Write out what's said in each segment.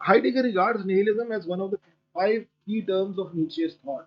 Heidegger regards nihilism as one of the five key terms of Nietzsche's thought.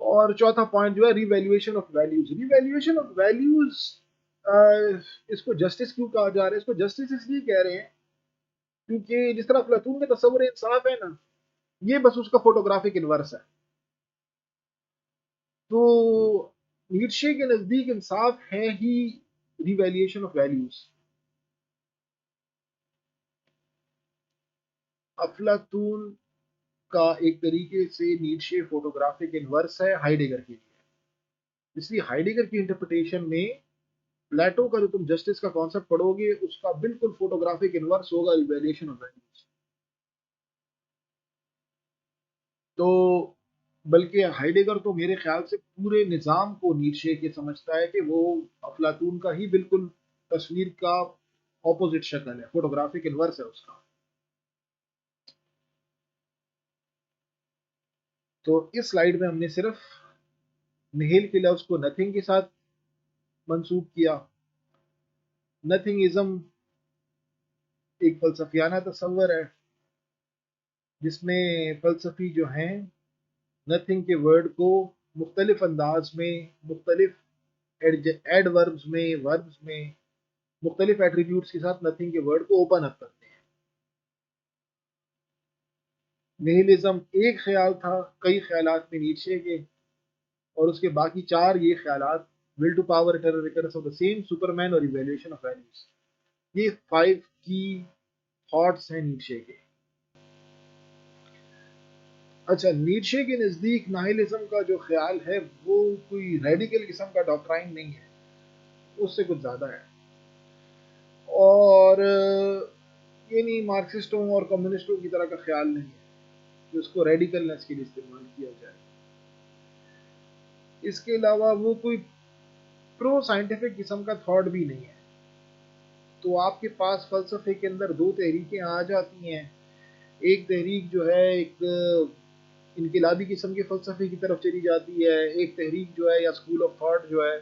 اور چوتھا point جو ہے ریویلیویشن of values. ریویلیویشن of values اس کو justice کیوں کہا جا رہا ہے؟ اس کو جسٹس اس لیے کہہ رہے ہیں کیونکہ جس طرح افلاطون میں تصور انصاف ہے نا، یہ بس اس کا فوٹوگرافک انورس ہے. تو نیٹشے کے نزدیک انصاف ہے ہی ریویلیویشن آف ویلیوز. افلاطون کا ایک طریقے سے نیٹشے فوٹوگرافک انورس ہے ہائیڈگر کے لیے. اس لیے ہائیڈگر کی انٹرپریٹیشن میں پلیٹو کا جو تم جسٹس کا کانسیپٹ پڑھو گے اس کا بالکل فوٹوگرافک انورس ہوگا ریویلیوشن آف ویلیوز. تو بلکہ ہائیڈگر تو میرے خیال سے پورے نظام کو نیچے کے سمجھتا ہے کہ وہ افلاطون کا ہی بالکل تصویر کا اپوزٹ شکل ہے، فوٹوگرافک انورس ہے اس کا. تو اس سلائیڈ میں ہم نے صرف نہیل کے لفظ کو نتھنگ کے ساتھ منسوب کیا. نتھنگ ازم ایک فلسفیانہ تصور ہے جس میں فلسفی جو ہیں نتھنگ کے ورڈ کو مختلف انداز میں، مختلف ایڈ وربز میں، وربز میں مختلف ایٹریبیوٹس کے ساتھ نتھنگ کے ورڈ کو اوپن اپ کرتے ہیں. نہیلزم ایک خیال تھا کئی خیالات میں نیچے کے، اور اس کے باقی چار یہ خیالات will to power eternal recurrence of the same superman اور ایویلیوشن آف ویلیوز، یہ 5 کی تھاٹس ہیں نیچے کے. اچھا، نیچے کے نزدیک ناہلزم کا جو خیال ہے وہ کوئی ریڈیکل قسم کا ڈاکٹرائن نہیں ہے، اس سے کچھ زیادہ ہے. اور یہ نہیں مارکسسٹوں اور کمیونسٹوں کی طرح کا خیال نہیں ہے کہ اس کو ریڈیکلنس کے لیے استعمال کیا جائے. اس کے علاوہ وہ کوئی پرو سائنٹیفک قسم کا تھاٹ بھی نہیں ہے. تو آپ کے پاس فلسفے کے اندر دو تحریکیں آ جاتی ہیں. ایک تحریک جو ہے ایک انقلابی قسم کے فلسفے کی طرف چلی جاتی ہے، ایک تحریک جو ہے یا اسکول آف تھاٹ جو ہے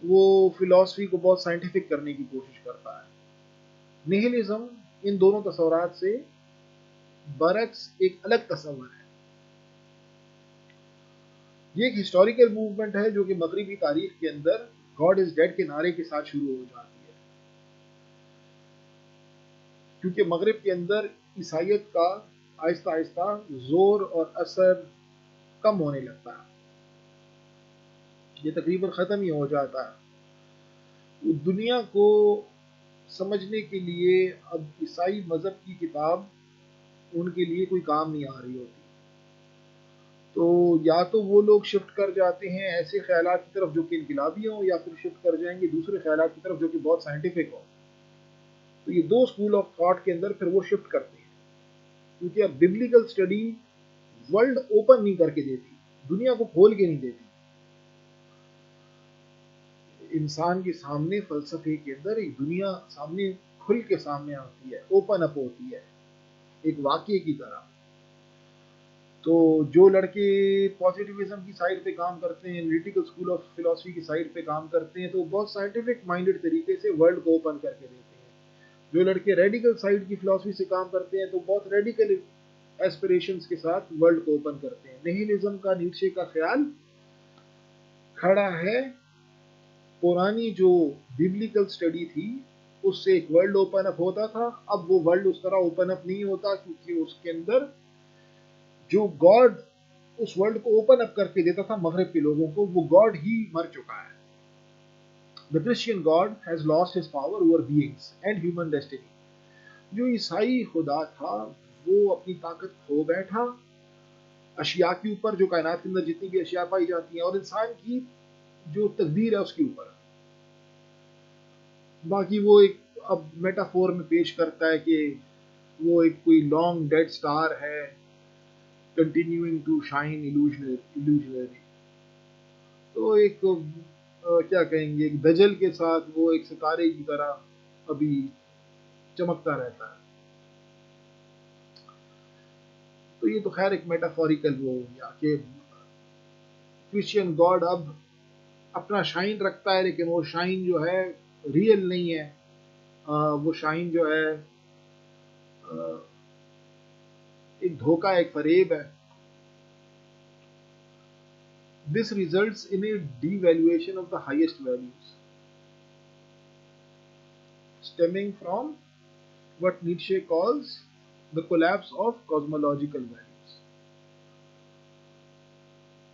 وہ فلاسفی کو بہت سائنٹیفک کرنے کی کوشش کرتا ہے. نہلزم ان دونوں تصورات سے برعکس ایک الگ تصور ہے. یہ ایک ہسٹوریکل موومنٹ ہے جو کہ مغربی تاریخ کے اندر گاڈ از ڈیڈ کے نعرے کے ساتھ شروع ہو جاتی ہے، کیونکہ مغرب کے اندر عیسائیت کا آہستہ آہستہ زور اور اثر کم ہونے لگتا ہے، یہ تقریباً ختم ہی ہو جاتا ہے. دنیا کو سمجھنے کے لیے اب عیسائی مذہب کی کتاب ان کے لیے کوئی کام نہیں آ رہی ہوتی. تو یا تو وہ لوگ شفٹ کر جاتے ہیں ایسے خیالات کی طرف جو کہ انقلابی ہوں، یا پھر شفٹ کر جائیں گے دوسرے خیالات کی طرف جو کہ بہت سائنٹیفک ہوں. تو یہ دو اسکول آف تھاٹ کے اندر پھر وہ شفٹ کرتے ہیں، کیونکہ اب ببلیکل اسٹڈی ورلڈ اوپن نہیں کر کے دیتی، دنیا کو کھول کے نہیں دیتی. انسان کے سامنے فلسفے کے اندر ایک دنیا سامنے کھل کے سامنے آتی ہے، اوپن اپ ہوتی ہے ایک واقعے کی طرح. تو جو لڑکے پازیٹیوزم کی سائڈ پہ کام کرتے ہیں، انالیٹیکل اسکول آف فلاسفی کی سائڈ پہ کام کرتے ہیں، تو وہ بہت سائنٹیفک مائنڈڈ طریقے سے ورلڈ کو اوپن کر کے دیتے ہیں. جو لڑکے ریڈیکل سائڈ کی فلاسفی سے کام کرتے ہیں تو بہت ریڈیکل ایسپریشنز کے ساتھ ورلڈ کو اوپن کرتے ہیں. نہیلزم کا نیچے کا خیال کھڑا ہے پرانی جو ببلیکل اسٹڈی تھی اس سے ایک ورلڈ اوپن اپ ہوتا تھا، اب وہ ورلڈ اس طرح اوپن اپ نہیں ہوتا، کیونکہ اس کے اندر جو گاڈ اس ورلڈ کو اوپن اپ کر کے دیتا تھا مغرب کے لوگوں کو، وہ گاڈ ہی مر چکا ہے. The Christian God has lost his power over beings and human destiny. جو عیسائی خدا تھا وہ اپنی طاقت کھو بیٹھا اشیاء کے اوپر، جو کائنات کے اندر جتنی بھی اشیاء پائی جاتی ہیں، اور انسان کی جو تقدیر ہے اس کے اوپر. باقی وہ ایک اب میٹافور میں پیش کرتا ہے کہ وہ ایک کوئی لانگ ڈیڈ سٹار ہے کنٹینیوئنگ ٹو شائن illusionary. تو ایک کیا کہیں گے، ایک دجل کے ساتھ وہ ایک ستارے کی طرح ابھی چمکتا رہتا ہے. تو یہ تو خیر ایک میٹافوریکل وہ ہو گیا کہ کرسچین گاڈ اب اپنا شائن رکھتا ہے، لیکن وہ شائن جو ہے ریئل نہیں ہے. وہ شائن جو ہے ایک دھوکہ، ایک فریب ہے. This results in a devaluation of the highest values, stemming from what Nietzsche calls the collapse of cosmological values.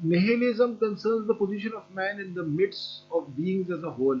Nihilism concerns the position of man in the midst of beings as a whole.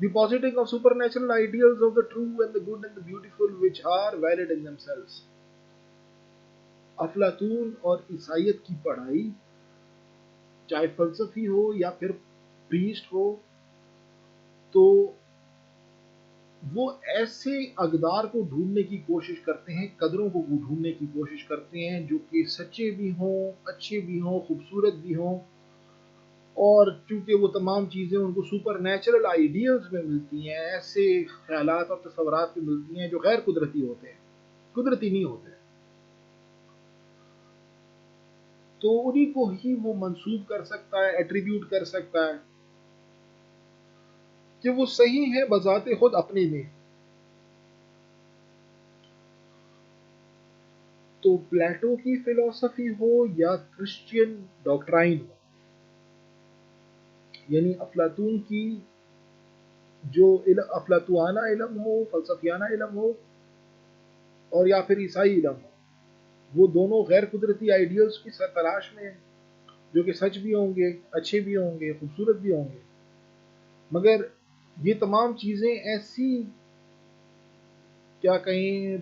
The positing of supernatural ideals of the true and the good and the beautiful which are valid in themselves. افلاطون اور عیسائیت کی پڑھائی، چاہے فلسفی ہو یا پھر priest ہو، تو وہ ایسے اقدار کو ڈھونڈنے کی کوشش کرتے ہیں، قدروں کو ڈھونڈنے کی کوشش کرتے ہیں جو کہ سچے بھی ہوں، اچھے بھی ہوں، خوبصورت بھی ہوں، اور چونکہ وہ تمام چیزیں ان کو سپر نیچرل آئیڈیلز میں ملتی ہیں، ایسے خیالات اور تصورات میں ملتی ہیں جو غیر قدرتی ہوتے ہیں، قدرتی نہیں ہوتے، تو انہی کو ہی وہ منسوب کر سکتا ہے، ایٹریبیوٹ کر سکتا ہے کہ وہ صحیح ہے بذات خود اپنے میں. تو پلیٹو کی فلسفی ہو یا کرسچین ڈاکٹرائن ہو، یعنی افلاطون کی جو افلاطوانہ علم ہو، فلسفیانہ علم ہو، اور یا پھر عیسائی علم ہو، وہ دونوں غیر قدرتی آئیڈیلز کی تلاش میں ہیں جو کہ سچ بھی ہوں گے، اچھے بھی ہوں گے، خوبصورت بھی ہوں گے، مگر یہ تمام چیزیں ایسی کیا کہیں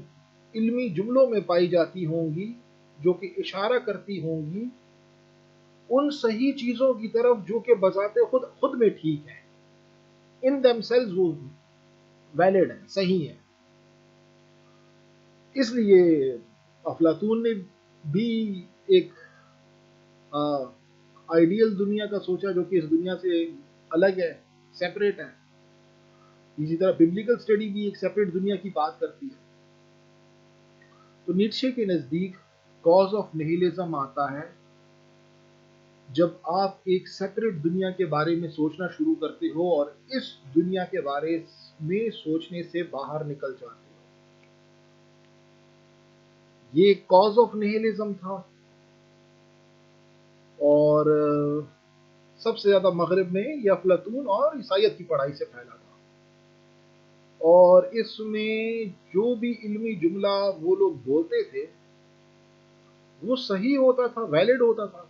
علمی جملوں میں پائی جاتی ہوں گی جو کہ اشارہ کرتی ہوں گی ان صحیح چیزوں کی طرف جو کہ بذات خود میں ٹھیک ہے، ان دم سیلز وہ ویلڈ ہے، صحیح ہے. اس لیے افلاطون نے بھی ایک آئیڈیل دنیا کا سوچا جو کہ اس دنیا سے الگ ہے، سیپریٹ ہے. اسی طرح ببلیکل اسٹڈی بھی ایک سیپریٹ دنیا کی بات کرتی ہے. تو نیٹشے کے نزدیک کاز آف نہیلزم آتا ہے جب آپ ایک سیپریٹ دنیا کے بارے میں سوچنا شروع کرتے ہو اور اس دنیا کے بارے میں سوچنے سے باہر نکل جاتے ہو. یہ کاز آف نہیلزم تھا، اور سب سے زیادہ مغرب میں یہ افلاطون اور عیسائیت کی پڑھائی سے پھیلا تھا، اور اس میں جو بھی علمی جملہ وہ لوگ بولتے تھے وہ صحیح ہوتا تھا، ویلڈ ہوتا تھا.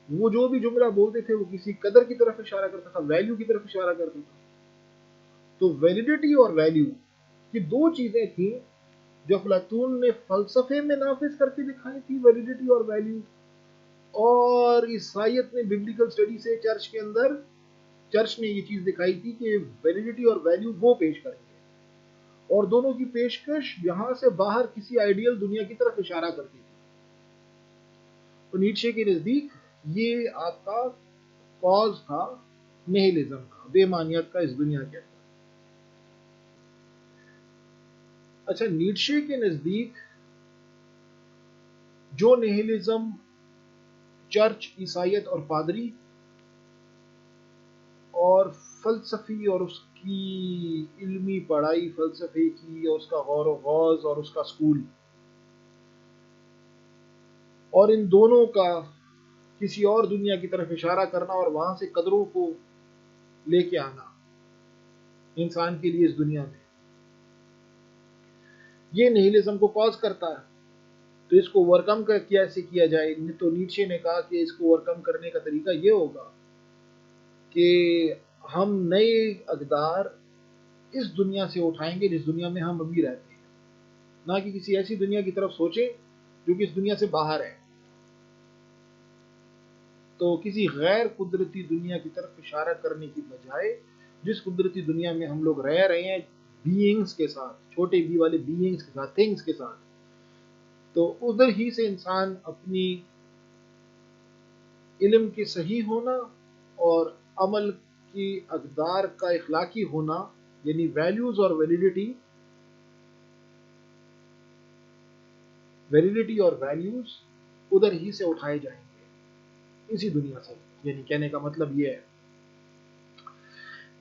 وہ جو بھی جملہ بولتے تھے وہ کسی قدر کی طرف اشارہ کرتا تھا، ویلیو کی طرف اشارہ کرتا تھا. تو ویلیڈیٹی اور ویلیو یہ دو چیزیں تھیں جو افلاطون نے فلسفے میں نافذ کر کے دکھائی تھی، ویلیڈیٹی اور ویلیو. اور عیسائیت نے ببلیکل اسٹڈی سے چرچ نے یہ چیز دکھائی تھی کہ ویلیڈیٹی اور ویلیو وہ پیش کریں گے، اور دونوں کی پیشکش یہاں سے باہر کسی آئیڈیل دنیا کی طرف اشارہ کرتی تھی. تو نیٹشے کے نزدیک یہ آپ کا کاز تھا نہیلزم کا، بے معنیت کا اس دنیا کے اندر. اچھا، نیٹشے کے نزدیک جو نہیلزم چرچ، عیسائیت اور پادری اور فلسفی اور اس کی علمی پڑھائی، فلسفے کی اور اس کا غور و خوض اور اس کا سکول، اور ان دونوں کا کسی اور دنیا کی طرف اشارہ کرنا اور وہاں سے قدروں کو لے کے آنا انسان کے لیے اس دنیا میں، یہ نہیلزم کو کاز کرتا ہے. تو اس کو اوورکم کیسے کیا جائے؟ تو نیٹشے نے کہا کہ اس کو اوورکم کرنے کا طریقہ یہ ہوگا کہ ہم نئے اقدار اس دنیا سے اٹھائیں گے جس دنیا میں ہم ابھی رہتے ہیں، نہ کہ کسی ایسی دنیا کی طرف سوچیں جو کہ اس دنیا سے باہر ہے. تو کسی غیر قدرتی دنیا کی طرف اشارہ کرنے کی بجائے جس قدرتی دنیا میں ہم لوگ رہ رہے ہیں، بینگز کے ساتھ، چھوٹے بی والے بینگز کے ساتھ، تھنگز کے ساتھ، تو ادھر ہی سے انسان اپنی علم کے صحیح ہونا اور عمل کی اقدار کا اخلاقی ہونا، یعنی ویلیوز اور ویلیڈیٹی اور ویلیوز ادھر ہی سے اٹھائے جائیں گے، اسی دنیا سے. یعنی کہنے کا مطلب یہ ہے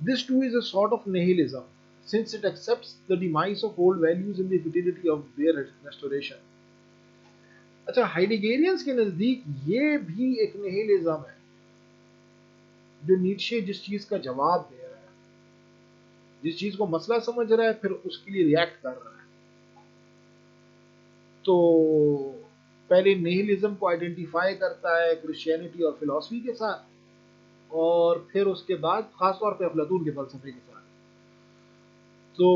This too is a sort of nihilism, since it accepts the demise of old values in the futility of their restoration. اچھا، ہائیڈیگیرینز کے نزدیک یہ بھی ایک نہیلزم ہے جو نیٹشے جس چیز کا جواب دے رہا ہے، جس چیز کو مسئلہ سمجھ رہا ہے، پھر اس کے لیے ریئیکٹ کر رہا ہے. تو پہلے نہیلزم کو آئیڈینٹیفائی کرتا ہے کرسچینٹی اور فلسفی کے ساتھ، اور پھر اس کے بعد خاص طور پہ افلاطون کے فلسفے کے ساتھ. تو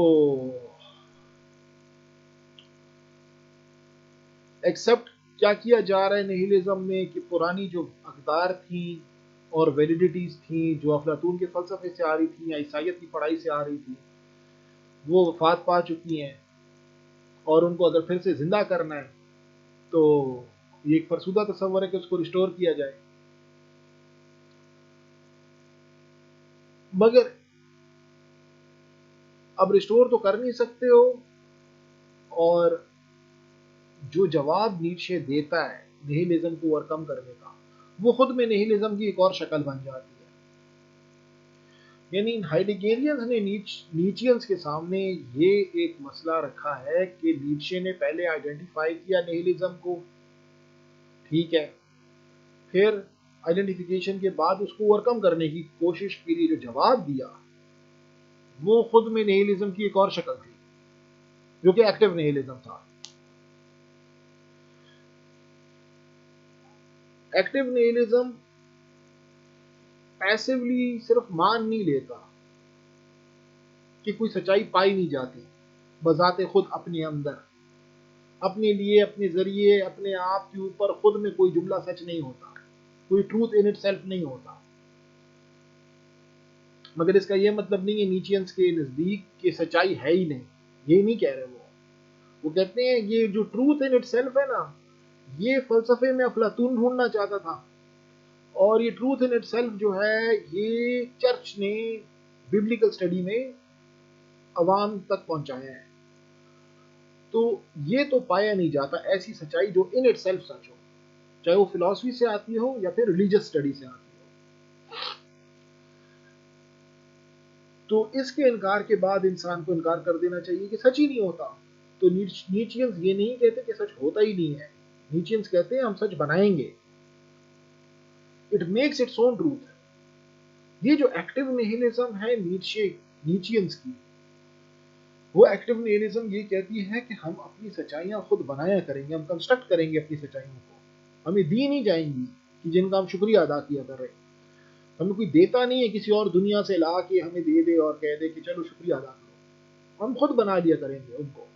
ایکسپٹ کیا کیا جا رہا ہے نہیلزم میں کہ پرانی جو اقدار تھیں اور ویلیڈیٹیز تھیں جو افلاطون کے فلسفے سے آ رہی تھیں یا عیسائیت کی پڑھائی سے آ رہی تھیں وہ وفات پا چکی ہیں، اور ان کو اگر پھر سے زندہ کرنا ہے تو یہ ایک فرسودہ تصور ہے کہ اس کو ریسٹور کیا جائے. مگر اب ریسٹور تو کر نہیں سکتے ہو، اور جو جواب نیچے دیتا ہے نہیلزم کو اوورکم کرنے کا وہ خود میں نہیلزم کی ایک اور شکل بن جاتی ہے. یعنی ہائیڈیگیرینز نے نیچینز کے سامنے یہ ایک مسئلہ رکھا ہے کہ نیچے نے پہلے آئیڈینٹیفائی کیا نہیلزم کو، ٹھیک ہے، پھر آئیڈینٹیفیکیشن کے بعد اس کو اوورکم کرنے کی کوشش کے لیے جو جواب دیا وہ خود میں نہیلزم کی ایک اور شکل تھی جو کہ ایکٹیو نہیلزم تھا. ایکٹیو نہیلزم پیسولی صرف مان نہیں لیتا کہ کوئی سچائی پائی نہیں جاتی بذات خود اپنے اندر، اپنے لیے، اپنے ذریعے، اپنے آپ کے اوپر خود میں کوئی جملہ سچ نہیں ہوتا، کوئی ٹروتھ ان اٹ سیلف نہیں ہوتا. مگر اس کا یہ مطلب نہیں ہے نیچینز کے نزدیک کہ سچائی ہے ہی نہیں، یہ نہیں کہہ رہے وہ کہتے ہیں یہ جو ٹروتھ ان اٹ سیلف ہے نا، یہ فلسفے میں افلاطون ڈھونڈنا چاہتا تھا، اور یہ ٹروتھ ان اٹ سیلف جو ہے یہ چرچ نے ببلیکل اسٹڈی میں عوام تک پہنچایا ہے. تو یہ تو پایا نہیں جاتا ایسی سچائی جو ان اٹ سیلف سچ ہو، چاہے وہ فلاسفی سے آتی ہو یا پھر ریلیجس اسٹڈی سے آتی ہو. تو اس کے انکار کے بعد انسان کو انکار کر دینا چاہیے کہ سچ ہی نہیں ہوتا. تو نیچینز یہ نہیں کہتے کہ سچ ہوتا ہی نہیں ہے، نیچینز کہتے ہیں ہم سچ بنائیں گے. It makes its own truth. یہ جو ایکٹیو نہیلزم ہے نیچینز کی، وہ ایکٹیو نہیلزم یہ کہتی ہے کہ ہم اپنی سچائیاں خود بنایا کریں گے، ہم کنسٹرکٹ کریں گے اپنی سچائیوں کو، ہمیں دی نہیں جائیں گی کہ جن کا ہم شکریہ ادا کیا کر رہے ہیں. ہمیں کوئی دیتا نہیں ہے کسی اور دنیا سے لا کے ہمیں دے دے اور کہہ دے کہ چلو شکریہ ادا کرو، ہم خود بنا لیا کریں گے ان کو.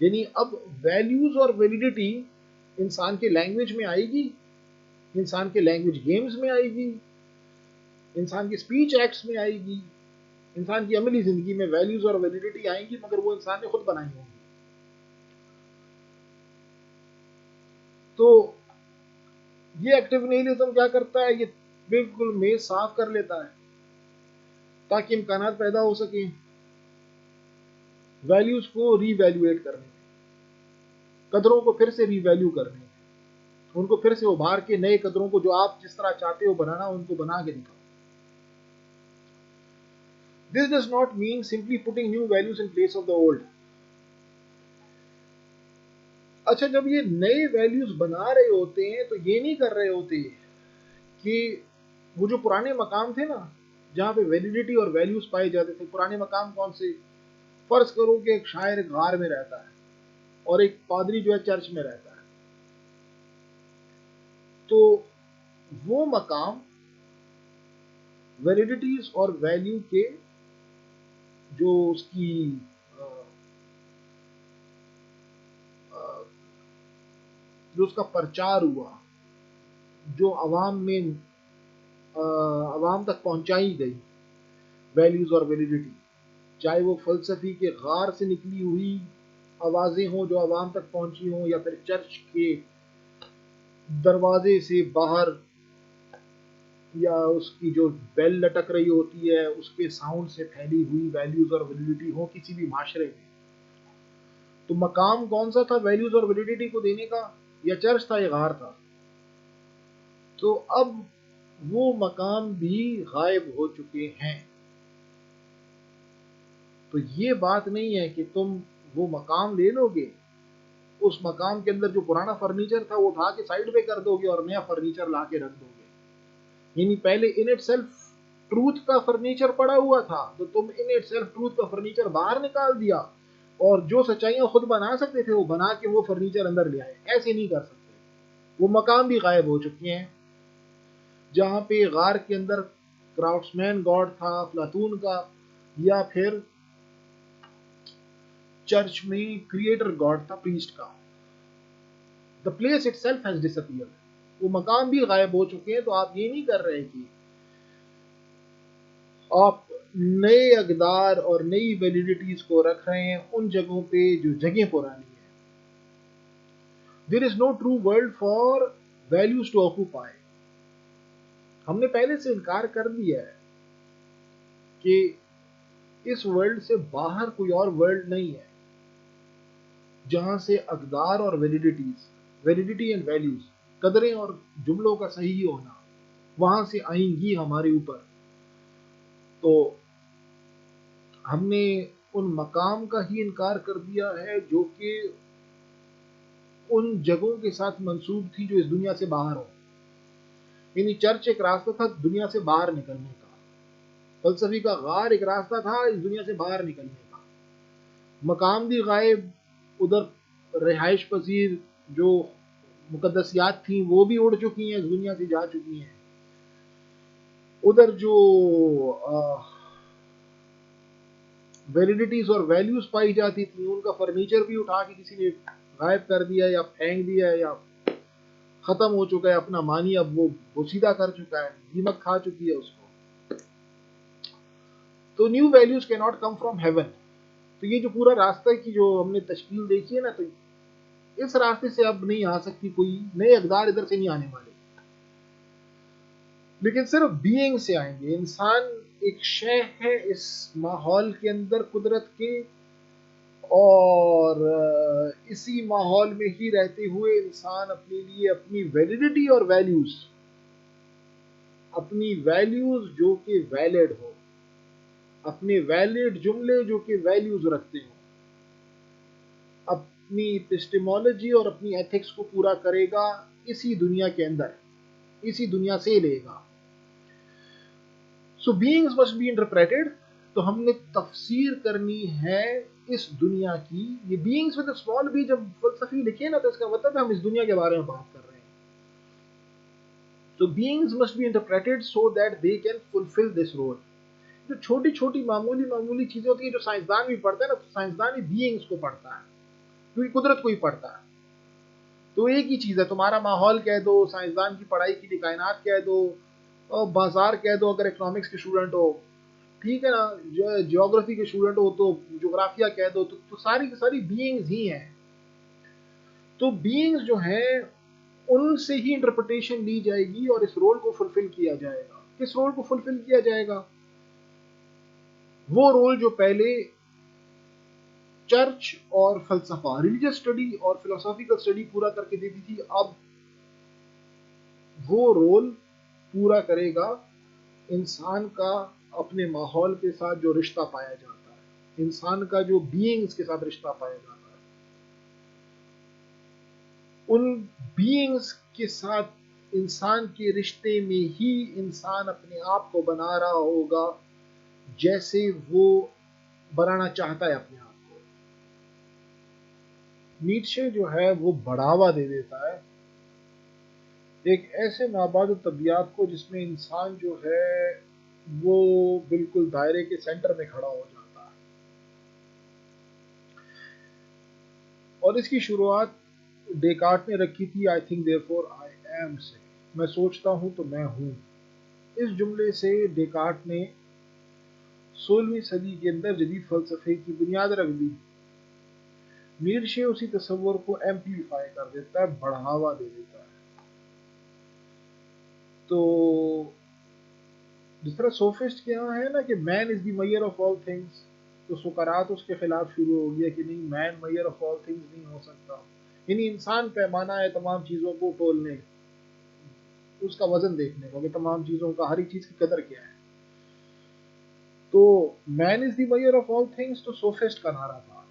یعنی اب ویلیوز اور ویلیڈیٹی انسان کے لینگویج میں آئے گی، انسان کے لینگویج گیمز میں آئے گی، انسان کی اسپیچ ایکٹس میں آئے گی، انسان کی عملی زندگی میں ویلیوز اور ویلیڈیٹی آئیں گی، مگر وہ انسان نے خود بنائی ہوں گی. تو یہ ایکٹیو نہیلزم کیا کرتا ہے، یہ بالکل میز صاف کر لیتا ہے تاکہ امکانات پیدا ہو سکیں ویلیوز کو ری ویلیویٹ کرنے، قدروں کو پھر سے ری ویلیو کرنے، ان کو پھر سے ابھار کے نئے قدروں کو جو آپ جس طرح چاہتے ہو بنانا ان کو بنا کے دکھاؤ. This does not mean simply putting new values in place of the old. اچھا، جب یہ نئے ویلیوز بنا رہے ہوتے ہیں تو یہ نہیں کر رہے ہوتے کہ وہ جو پرانے مقام تھے نا جہاں پہ ویلیڈیٹی اور ویلیوز پائے جاتے تھے، پرانے مقام کون سے؟ فرض کرو کہ ایک شاعر غار میں رہتا ہے اور ایک پادری جو ہے چرچ میں رہتا ہے، تو وہ مقام ویلیڈیٹیز اور ویلیو کے جو اس کی جو اس کا پرچار ہوا، جو عوام تک پہنچائی گئی ویلیوز اور ویلیڈیٹی، چاہے وہ فلسفی کے غار سے نکلی ہوئی آوازیں ہوں جو عوام تک پہنچی ہوں، یا پھر چرچ کے دروازے سے باہر، یا اس کی جو بیل لٹک رہی ہوتی ہے اس کے ساؤنڈ سے پھیلی ہوئی ویلیوز اور ویلیڈیٹی ہو کسی بھی معاشرے میں. تو مقام کون سا تھا ویلیوز اور ویلیڈیٹی کو دینے کا؟ یا چرچ تھا یا غار تھا؟ تو اب وہ مقام بھی غائب ہو چکے ہیں. تو یہ بات نہیں ہے کہ تم وہ مقام لے لو گے، اس مقام کے اندر جو پرانا فرنیچر تھا وہ اٹھا کے سائڈ پہ کر دو گے اور نیا فرنیچر لا کے رکھ دو گے. یعنی پہلے ان اٹ سیلف ٹروتھ کا فرنیچر پڑا ہوا تھا تو تم ان اٹ سیلف ٹروتھ کا فرنیچر باہر نکال دیا، اور جو سچائیاں خود بنا سکتے تھے وہ بنا کے وہ فرنیچر اندر لے آئے. ایسے نہیں کر سکتے. وہ مقام بھی غائب ہو چکے ہیں جہاں پہ غار کے اندر کرافٹس مین گاڈ تھا افلاطون کا، یا پھر چرچ میں کریٹر گاڈ تھا پریسٹ کا. The place it self has despaired. وہ مقام بھی غائب ہو چکے ہیں. تو آپ یہ نہیں کر رہے کہ آپ نئے اقدار اور نئی ویلیڈیٹیز کو رکھ رہے ہیں ان جگہوں پہ جو جگہیں پرانی ہیں. There is no true world for values to occupy. ہم نے پہلے سے انکار کر دیا ہے کہ اس ورلڈ سے باہر کوئی اور ورلڈ نہیں ہے جہاں سے اقدار اور ویلیڈیٹی اینڈ ویلیوز، قدریں اور جملوں کا صحیح ہونا وہاں سے آئیں گی ہمارے اوپر. تو ہم نے ان مقام کا ہی انکار کر دیا ہے جو کہ ان جگہوں کے ساتھ منسوب تھی جو اس دنیا سے باہر ہو. یعنی چرچ ایک راستہ تھا دنیا سے باہر نکلنے کا، فلسفی کا غار ایک راستہ تھا اس دنیا سے باہر نکلنے کا. مقام بھی غائب، ادھر رہائش پذیر جو مقدسیات تھیں وہ بھی اڑ چکی ہیں، اس دنیا سے جا چکی ہیں. ادھر جو ویلیڈیٹیز اور ویلیوز پائی جاتی تھیں ان کا فرنیچر بھی اٹھا کے کسی نے غائب کر دیا یا پھینک دیا یا ختم ہو چکا ہے. اپنا مانی اب وہ سیدھا کر چکا ہے، دیمک کھا چکی ہے اس کو. تو نیو ویلیوز کی ناٹ کم فرام ہیون. تو یہ جو پورا راستہ کی جو ہم نے تشکیل دیکھی ہے نا، تو اس راستے سے اب نہیں آ سکتی، کوئی نئے اقدار ادھر سے نہیں آنے والے، لیکن صرف بینگ سے آئیں گے. انسان ایک شے ہے اس ماحول کے اندر قدرت کے، اور اسی ماحول میں ہی رہتے ہوئے انسان اپنے لیے اپنی ویلیڈیٹی اور ویلیوز جو کہ ویلڈ ہو، اپنے ویلڈ جملے جو کہ ویلیوز رکھتے ہوں، اپنی ایپسٹیمولوجی اور اپنی ایتھکس کو پورا کرے گا اسی دنیا کے اندر، اسی دنیا سے لے گا. سو بینگز مسٹ بی انٹرپریٹڈ. تو ہم نے تفسیر کرنی ہے اس دنیا کی. یہ بینگز ود اسمال بی جب فلسفی لکھے نا تو اس کا مطلب ہے ہم اس دنیا کے بارے میں بات کر رہے ہیں. تو beings must be interpreted so that they can fulfil this role. جو چھوٹی چھوٹی معمولی چیزیں ہوتی ہیں جو سائنسدان بھی پڑھتا ہے نا، تو سائنسدان بھی بینگز کو پڑھتا ہے کیونکہ قدرت کو ہی پڑھتا ہے. تو ایک ہی چیز ہے، تمہارا ماحول کہہ دو، سائنسدان کی پڑھائی کی لیے کائنات کہہ دو، اور بازار کہہ دو اگر اکنامکس کے اسٹوڈنٹ ہو، ٹھیک ہے نا، جیوگرافی کے اسٹوڈنٹ ہو تو جغرافیہ کہہ دو. تو ساری کی ساری بینگز ہی ہیں. تو بینگز جو ہیں ان سے ہی انٹرپریٹیشن لی جائے گی اور اس رول کو فلفل کیا جائے گا. کس رول کو فلفل کیا جائے گا؟ وہ رول جو پہلے چرچ اور فلسفہ، ریلیجس اسٹڈی اور فلسافیکل اسٹڈی پورا کر کے دیتی تھی، اب وہ رول پورا کرے گا انسان کا اپنے ماحول کے ساتھ جو رشتہ پایا جاتا ہے، انسان کا جو بینگز کے ساتھ رشتہ پایا جاتا ہے. ان بینگز کے ساتھ انسان کے رشتے میں ہی انسان اپنے آپ کو بنا رہا ہوگا جیسے وہ بنانا چاہتا ہے اپنے آپ کو. نیٹشے جو ہے وہ بڑھاوا دے دیتا ہے ایک ایسے مابعد طبیعت کو جس میں انسان جو ہے وہ بالکل دائرے کے سینٹر میں کھڑا ہو جاتا ہے. اور اس کی شروعات ڈیکارٹ نے رکھی تھی، I think therefore I am say, میں سوچتا ہوں تو میں ہوں. اس جملے سے ڈیکارٹ نے 16ویں صدی کے اندر جدید فلسفے کی بنیاد رکھ دی. نیٹشے اسی تصور کو ایمپلیفائی کر دیتا ہے، بڑھاوا دے دیتا ہے. تو جس طرح سوفسٹ کے یہاں ہے نا کہ مین از دی میئر آف آل تھنگس، تو سقراط اس کے خلاف شروع ہو گیا کہ نہیں، مین میئر آف آل تھنگس نہیں ہو سکتا. یعنی انسان پیمانہ ہے تمام چیزوں کو تولنے، اس کا وزن دیکھنے کا کہ تمام چیزوں کا، ہر ایک چیز کی قدر کیا ہے. تو مین از دی میئر آف آل تھنگس تو سوفسٹ کا نعرہ تھا.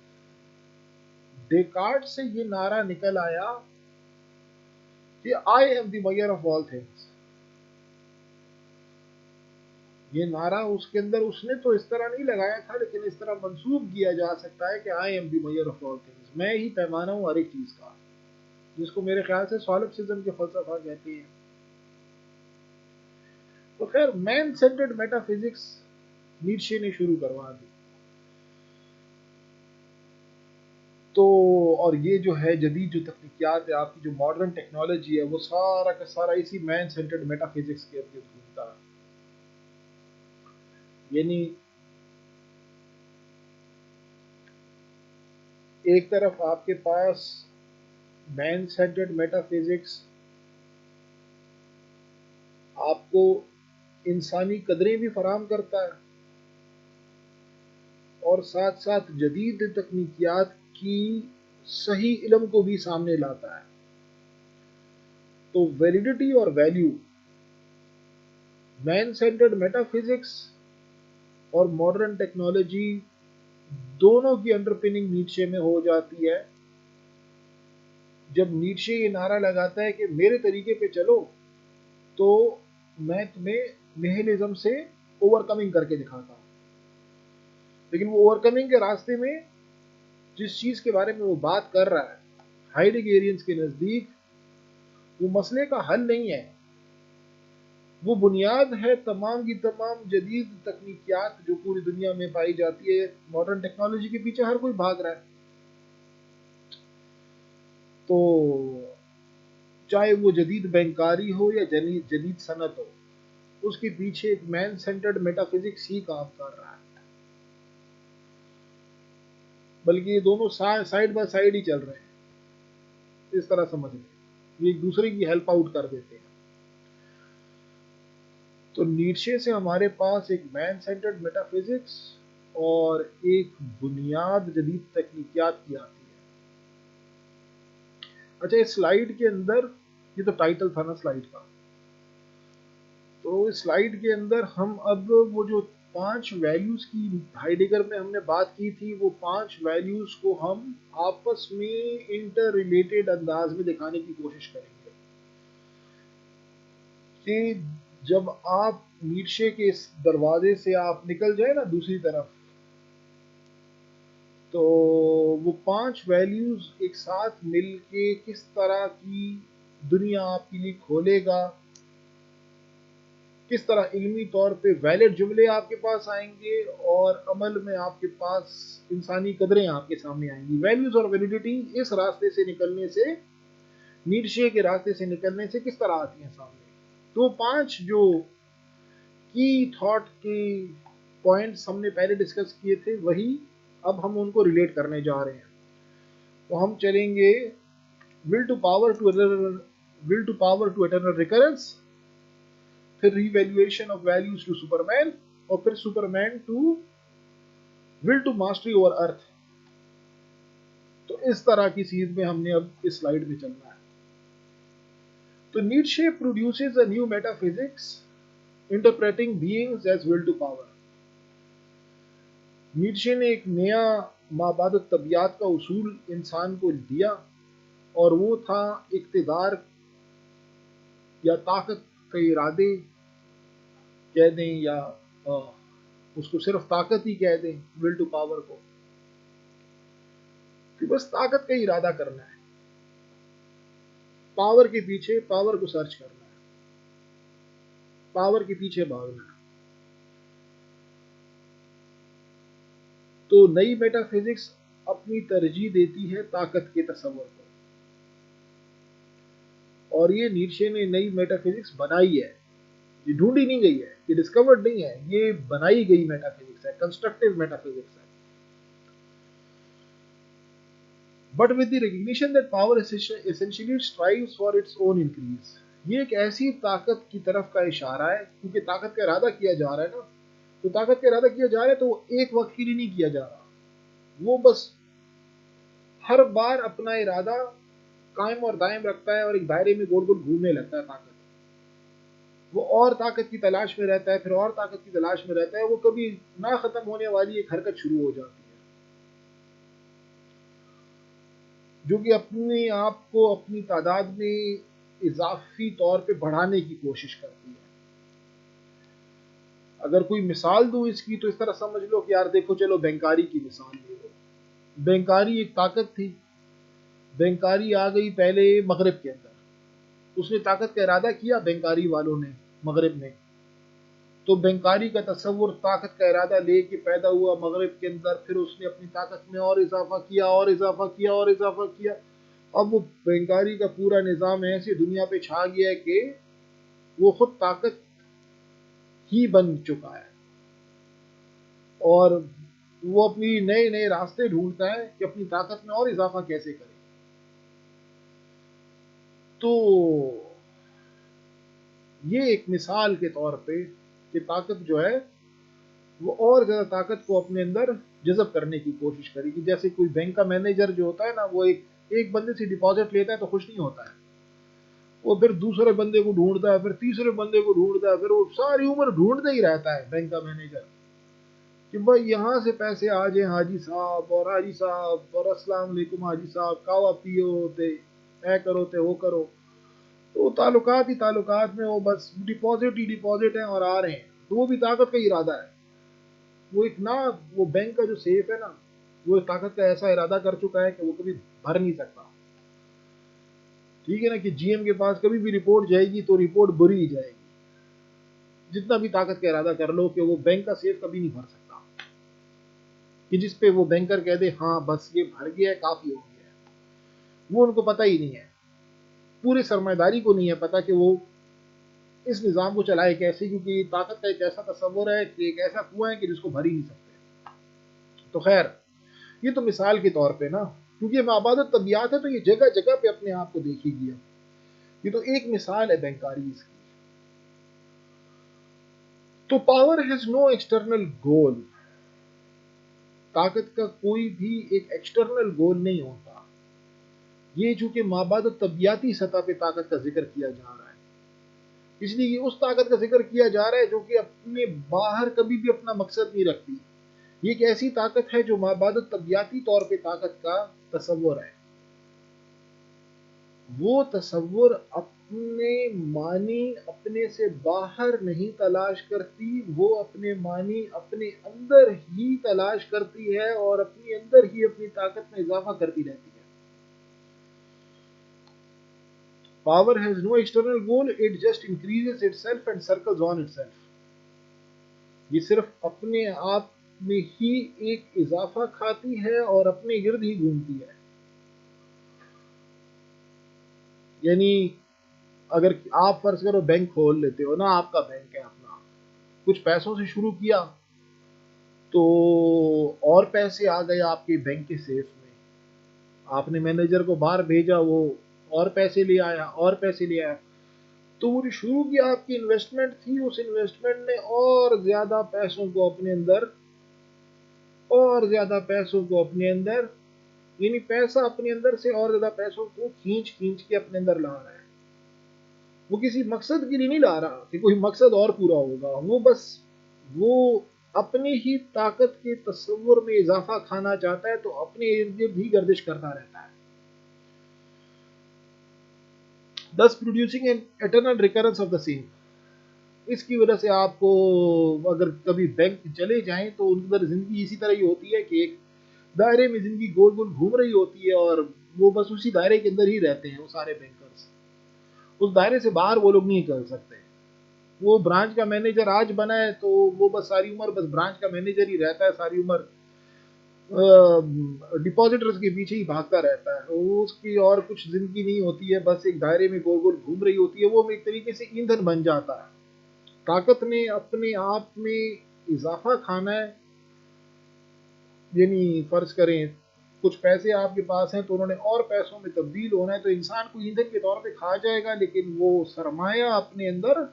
ڈیکارٹ سے یہ نعرہ نکل آیا کہ I am the measure of all things. یہ نعرہ اس کے اندر اس نے تو اس طرح نہیں لگایا تھا، لیکن اس طرح منسوب کیا جا سکتا ہے کہ I am the measure of all things, میں ہی پیمانہ ہوں ہر ایک چیز کا، جس کو میرے خیال سے سولپسزم کے فلسفہ کہتے ہیں. تو خیر مین سینٹرڈ میٹا فزکس نیٹشے نے شروع کروا دی. تو اور یہ جو ہے جدید جو تکنیکیات ہے، آپ کی جو ماڈرن ٹیکنالوجی ہے، وہ سارا کا سارا اسی مین سینٹرڈ میٹا فزکس کے ارد گرد گھومتا ہے. یعنی ایک طرف آپ کے پاس مین سینٹرڈ میٹا فزکس آپ کو انسانی قدریں بھی فراہم کرتا ہے، اور ساتھ ساتھ جدید تکنیکیات کی صحیح علم کو بھی سامنے لاتا ہے. تو ویلیڈیٹی اور ویلیو، مین سینٹرڈ میٹا فزکس اور ماڈرن ٹیکنالوجی دونوں کی انڈر پننگ نیچے میں ہو جاتی ہے جب نیچے یہ نعرہ لگاتا ہے کہ میرے طریقے پہ چلو تو میں تمہیں نہلزم سے اوور کمنگ کر کے دکھاتا ہوں. لیکن وہ اوور کمنگ کے راستے میں جس چیز کے بارے میں وہ بات کر رہا ہے، ہائیڈیگیرینس کے نزدیک وہ مسئلے کا حل نہیں ہے، وہ بنیاد ہے تمام کی تمام جدید تکنیکیات جو پوری دنیا میں پائی جاتی ہے. ماڈرن ٹیکنالوجی کے پیچھے ہر کوئی بھاگ رہا ہے. تو چاہے وہ جدید بینکاری ہو یا جدید صنعت ہو، اس کے پیچھے ایک مین سینٹرڈ میٹا فزکس ہی کام کر رہا ہے. بلکہ یہ دونوں سائڈ بائی سائڈ ہی چل رہے ہیں، اس طرح سمجھ لیں یہ ایک دوسرے کی ہیلپ آؤٹ کر دیتے ہیں. تو نیچے سے ہمارے پاس ایک مین سینٹرڈ میٹا فزکس اور ایک بنیاد جدید تکنیکیات کی آتی ہے. اچھا، اس سلائیڈ کے اندر یہ تو ٹائٹل تھا نا سلائیڈ کا، تو اس سلائیڈ کے اندر ہم اب وہ جو 5 ویلیوز کی ہائیڈگر میں ہم نے بات کی تھی، وہ 5 ویلیوز کو ہم آپس میں انٹر ریلیٹڈ انداز میں دکھانے کی کوشش کریں گے کہ جب آپ نیچے کے اس دروازے سے آپ نکل جائیں نا دوسری طرف، تو وہ 5 ویلیوز ایک ساتھ مل کے کس طرح کی دنیا آپ کے لیے کھولے گا، کس طرح علمی طور پہ ویلڈ جملے آپ کے پاس آئیں گے اور عمل میں آپ کے پاس انسانی قدریں آپ کے سامنے آئیں گی. ویلیوز اور ویلیڈیٹی اس راستے سے نکلنے سے، نیچے کے راستے سے نکلنے سے کس طرح آتی ہیں سامنے. تو 5 جو کی تھاٹ کے پوائنٹس ہم نے پہلے ڈسکس کیے تھے، وہی اب ہم ان کو ریلیٹ کرنے جا رہے ہیں. تو ہم چلیں گے will to power to eternal recurrence, پھر revaluation of values to superman, اور پھر superman to will to mastery over earth. تو اس طرح کی چیز میں ہم نے اب اس سلائیڈ میں چلنا ہے. تو Nietzsche produces a new metaphysics interpreting beings as will to power. Nietzsche نے ایک نیا مابعد طبیعت کا اصول انسان کو دیا، اور وہ تھا اقتدار یا طاقت کے ارادے کہہ دیں، یا اس کو صرف طاقت ہی کہہ دیں، ول ٹو پاور کو، کہ بس طاقت کا ارادہ کرنا ہے، پاور کے پیچھے پاور کو سرچ کرنا ہے، پاور کے پیچھے بھاگنا ہے. تو نئی میٹا فزکس اپنی ترجیح دیتی ہے طاقت کے تصور کو، اور یہ نیٹشے نے نئی میٹا فزکس بنائی ہے، یہ ڈھونڈی نہیں گئی ہے، یہ ڈسکورڈ نہیں ہے، یہ بنائی گئی میٹا فزکس ہے، کنسٹرکٹیو میٹا فزکس ہے. But with the recognition that power essentially strives for its own increase. یہ ایک ایسی طاقت کی طرف کا اشارہ ہے، کیونکہ طاقت کا ارادہ کیا جا رہا ہے نا، تو طاقت کا ارادہ کیا جا رہا ہے تو وہ ایک وقت کے لیے نہیں کیا جا رہا، وہ بس ہر بار اپنا ارادہ قائم اور دائم رکھتا ہے اور ایک دائرے میں گول گول گھومنے لگتا ہے. طاقت وہ اور طاقت کی تلاش میں رہتا ہے، پھر اور طاقت کی تلاش میں رہتا ہے، وہ کبھی نہ ختم ہونے والی ایک حرکت شروع ہو جاتی ہے جو کہ اپنے آپ کو اپنی تعداد میں اضافی طور پہ بڑھانے کی کوشش کرتی ہے. اگر کوئی مثال دوں اس کی تو اس طرح سمجھ لو کہ یار دیکھو، چلو بینکاری کی مثال لے لو. بینکاری ایک طاقت تھی، بینکاری آ گئی پہلے مغرب کے اندر، اس نے طاقت کا ارادہ کیا بینکاری والوں نے مغرب میں، تو بینکاری کا تصور طاقت کا ارادہ لے کے پیدا ہوا مغرب کے اندر، پھر اس نے اپنی طاقت میں اور اضافہ کیا اور اضافہ کیا اور اضافہ کیا. اب وہ بینکاری کا پورا نظام ایسے دنیا پہ چھا گیا ہے کہ وہ خود طاقت ہی بن چکا ہے، اور وہ اپنی نئے نئے راستے ڈھونڈتا ہے کہ اپنی طاقت میں اور اضافہ کیسے کرے. تو یہ ایک مثال کے طور پہ کہ طاقت جو ہے وہ اور زیادہ طاقت کو اپنے اندر جذب کرنے کی کوشش کرے گی. جیسے کوئی بینک کا مینیجر جو ہوتا ہے نا، وہ ایک بندے سے ڈپازٹ لیتا ہے تو خوش نہیں ہوتا ہے، وہ پھر دوسرے بندے کو ڈھونڈتا ہے، پھر تیسرے بندے کو ڈھونڈتا ہے، پھر وہ ساری عمر ڈھونڈتا ہی رہتا ہے بینک کا مینیجر کہ بھائی یہاں سے پیسے آ جائیں حاجی صاحب، اور حاجی صاحب اور السلام علیکم حاجی صاحب، کھاوا پیو تے اے کرو تے وہ کرو. تو تعلقات ہی تعلقات میں وہ بس ڈپازٹ ہی ڈپازٹ ہیں اور آ رہے ہیں. تو وہ بھی طاقت کا ارادہ ہے. وہ ایک نہ، وہ بینک کا جو سیف ہے نا، وہ طاقت کا ایسا ارادہ کر چکا ہے کہ وہ کبھی بھر نہیں سکتا. ٹھیک ہے نا، کہ جی ایم کے پاس کبھی بھی رپورٹ جائے گی تو رپورٹ بری ہی جائے گی، جتنا بھی طاقت کا ارادہ کر لو، کہ وہ بینک کا سیف کبھی نہیں بھر سکتا. کہ جس پہ وہ بینکر کہہ دے ہاں بس یہ بھر گیا ہے، کافی ہو گیا ہے، وہ ان کو پتہ ہی نہیں ہے. پورے سرمایہ داری کو نہیں ہے پتا کہ وہ اس نظام کو چلائے کیسے، کیونکہ طاقت کا ایک ایسا تصور ہے کہ ایک ایسا کنواں ہے کہ جس کو بھر ہی نہیں سکتے. تو خیر، یہ تو مثال کے طور پہ نا، کیونکہ مابعد طبیعت ہے تو یہ جگہ جگہ پہ اپنے آپ کو دیکھی گیا. یہ تو ایک مثال ہے بینکاری اس کی. تو پاور ہیز نو ایکسٹرنل گول. طاقت کا کوئی بھی ایک ایکسٹرنل گول نہیں ہوتا. یہ چونکہ مابعد طبیعتی سطح پہ طاقت کا ذکر کیا جا رہا ہے، اس لیے یہ اس طاقت کا ذکر کیا جا رہا ہے جو کہ اپنے باہر کبھی بھی اپنا مقصد نہیں رکھتی. یہ ایک ایسی طاقت ہے جو مابعد طبیعتی طور پہ طاقت کا تصور ہے. وہ تصور اپنے معنی اپنے سے باہر نہیں تلاش کرتی، وہ اپنے معنی اپنے اندر ہی تلاش کرتی ہے اور اپنے اندر ہی اپنی طاقت میں اضافہ کرتی رہتی ہے. Power has no external goal, it just increases itself and circles on itself. یہ صرف اپنے آپ میں ہی ایک اضافہ کھاتی ہے اور اپنے گرد ہی گھومتی ہے. یعنی اگر آپ فرض کرو بینک کھول لیتے ہو نا، آپ کا بینک ہے اپنا، کچھ پیسوں سے شروع کیا تو اور پیسے آ گئے آپ کے بینک کے سیف میں، آپ نے مینیجر کو باہر بھیجا، وہ اور پیسے لے آیا اور پیسے لے آیا. تو وہ جو شروع کی آپ کی انویسٹمنٹ تھی، اس انویسٹمنٹ نے اور زیادہ پیسوں کو اپنے اندر، اور زیادہ پیسوں کو اپنے اندر، یعنی پیسہ اپنے اندر سے اور زیادہ پیسوں کو کھینچ کھینچ کے اپنے اندر لا رہا ہے. وہ کسی مقصد کے لیے نہیں لا رہا کہ کوئی مقصد اور پورا ہوگا، وہ بس وہ اپنی ہی طاقت کے تصور میں اضافہ کھانا چاہتا ہے، تو اپنے ارد گرد ہی گردش کرتا رہتا ہے. thus producing an eternal recurrence of the same. اس کی وجہ سے آپ کو اگر کبھی بینک چلے جائیں تو ان کی زندگی اسی طرح ہی ہوتی ہے کہ ایک دائرے میں زندگی گول گول گھوم رہی ہوتی ہے، اور وہ بس اسی دائرے کے اندر ہی رہتے ہیں. وہ سارے بینکرز اس دائرے سے باہر وہ لوگ نہیں کر سکتے. وہ برانچ کا مینیجر آج بنا ہے تو وہ بس ساری عمر بس برانچ کا مینیجر ہی رہتا ہے، ساری عمر ڈپازٹرز کے پیچھے ہی بھاگتا رہتا ہے. اس کی اور کچھ زندگی نہیں ہوتی ہے، بس ایک دائرے میں گول گول گھوم رہی ہوتی ہے. وہ ایک طریقے سے ایندھن بن جاتا ہے. طاقت نے اپنے آپ میں اضافہ کھانا ہے. یعنی فرض کریں کچھ پیسے آپ کے پاس ہیں تو انہوں نے اور پیسوں میں تبدیل ہونا ہے، تو انسان کو ایندھن کے طور پہ کھا جائے گا، لیکن وہ سرمایہ اپنے اندر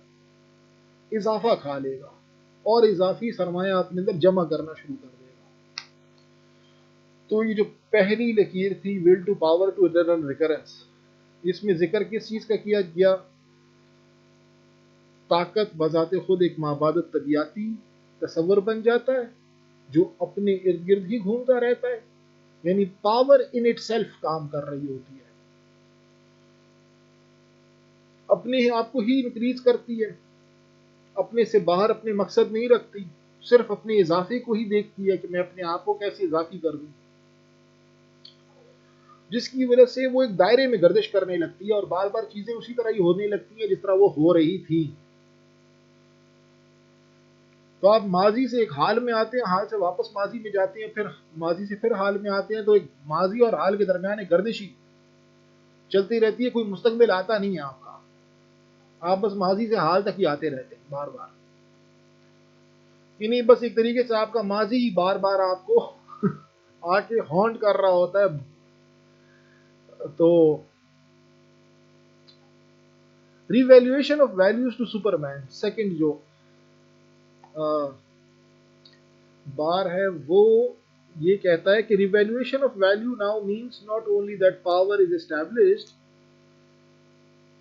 اضافہ کھا لے گا اور اضافی سرمایہ اپنے اندر جمع کرنا شروع کر دے گا. تو یہ جو پہلی لکیر تھی، will to power to eternal recurrence, اس میں ذکر کس چیز کا کیا گیا؟ طاقت بذات خود ایک مابعد طبیعتی تصور بن جاتا ہے جو اپنے ارد گرد ہی گھومتا رہتا ہے. یعنی پاور ان اٹ سیلف کام کر رہی ہوتی ہے، اپنے آپ کو ہی انکریز کرتی ہے، اپنے سے باہر اپنے مقصد نہیں رکھتی، صرف اپنے اضافے کو ہی دیکھتی ہے کہ میں اپنے آپ کو کیسے اضافی کر دوں، جس کی وجہ سے وہ ایک دائرے میں گردش کرنے لگتی ہے، اور بار بار چیزیں اسی طرح ہی ہونے لگتی ہیں جس طرح وہ ہو رہی تھی. تو آپ ماضی سے ایک حال میں آتے ہیں، حال سے واپس ماضی میں جاتے ہیں، پھر ماضی سے پھر حال میں آتے ہیں، تو ایک ماضی اور حال کے درمیان ایک گردشی چلتی رہتی ہے، کوئی مستقبل آتا نہیں ہے آپ کا، آپ بس ماضی سے حال تک ہی آتے رہتے ہیں بار بار، یعنی بس ایک طریقے سے آپ کا ماضی ہی بار بار آپ کو آ کے ہانٹ کر رہا ہوتا ہے. تو revaluation of values to superman, second جو بار ہے وہ یہ کہتا ہے کہ revaluation of value now means not only that power is established.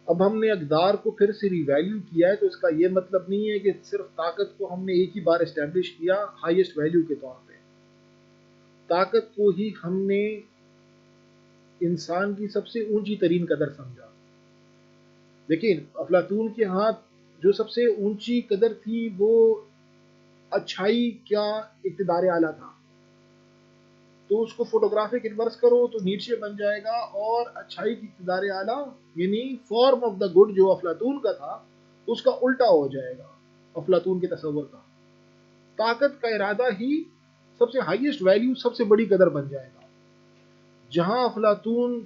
اب ہم نے اقدار کو پھر سے ریویلیو کیا ہے، تو اس کا یہ مطلب نہیں ہے کہ صرف طاقت کو ہم نے ایک ہی بار اسٹیبلش کیا ہائیسٹ ویلیو کے طور پہ. طاقت کو ہی ہم نے انسان کی سب سے اونچی ترین قدر سمجھا. لیکن افلاطون کے ہاتھ جو سب سے اونچی قدر تھی وہ اچھائی کا اقتدار اعلیٰ تھا. تو اس کو فوٹوگرافک انورس کرو تو نیچے بن جائے گا، اور اچھائی کی اقتدار اعلیٰ یعنی فارم آف دا گڈ جو افلاطون کا تھا اس کا الٹا ہو جائے گا افلاطون کے تصور کا. طاقت کا ارادہ ہی سب سے ہائیسٹ ویلیو، سب سے بڑی قدر بن جائے گا. جہاں افلاطون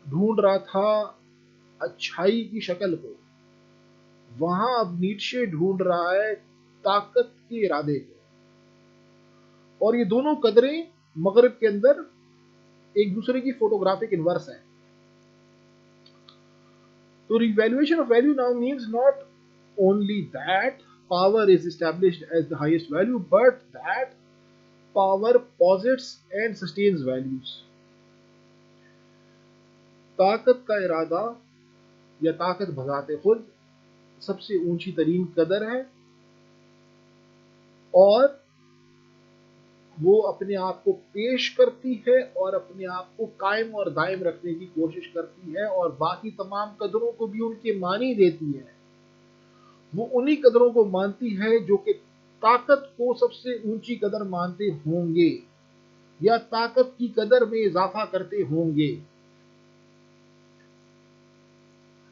ڈھونڈ رہا تھا اچھائی کی شکل کو، وہاں اب نیچے ڈھونڈ رہا ہے طاقت کے ارادے کو. اور یہ دونوں قدریں مغرب کے اندر ایک دوسرے کی فوٹوگرافک انورس ہیں. تو revaluation of value now means not only that power is established as the highest value, but that power posits and sustains values. طاقت کا ارادہ یا طاقت بذات خود سب سے اونچی ترین قدر ہے، اور وہ اپنے آپ کو پیش کرتی ہے اور اپنے آپ کو قائم اور دائم رکھنے کی کوشش کرتی ہے، اور باقی تمام قدروں کو بھی ان کے معنی دیتی ہے. وہ انہی قدروں کو مانتی ہے جو کہ طاقت کو سب سے اونچی قدر مانتے ہوں گے یا طاقت کی قدر میں اضافہ کرتے ہوں گے.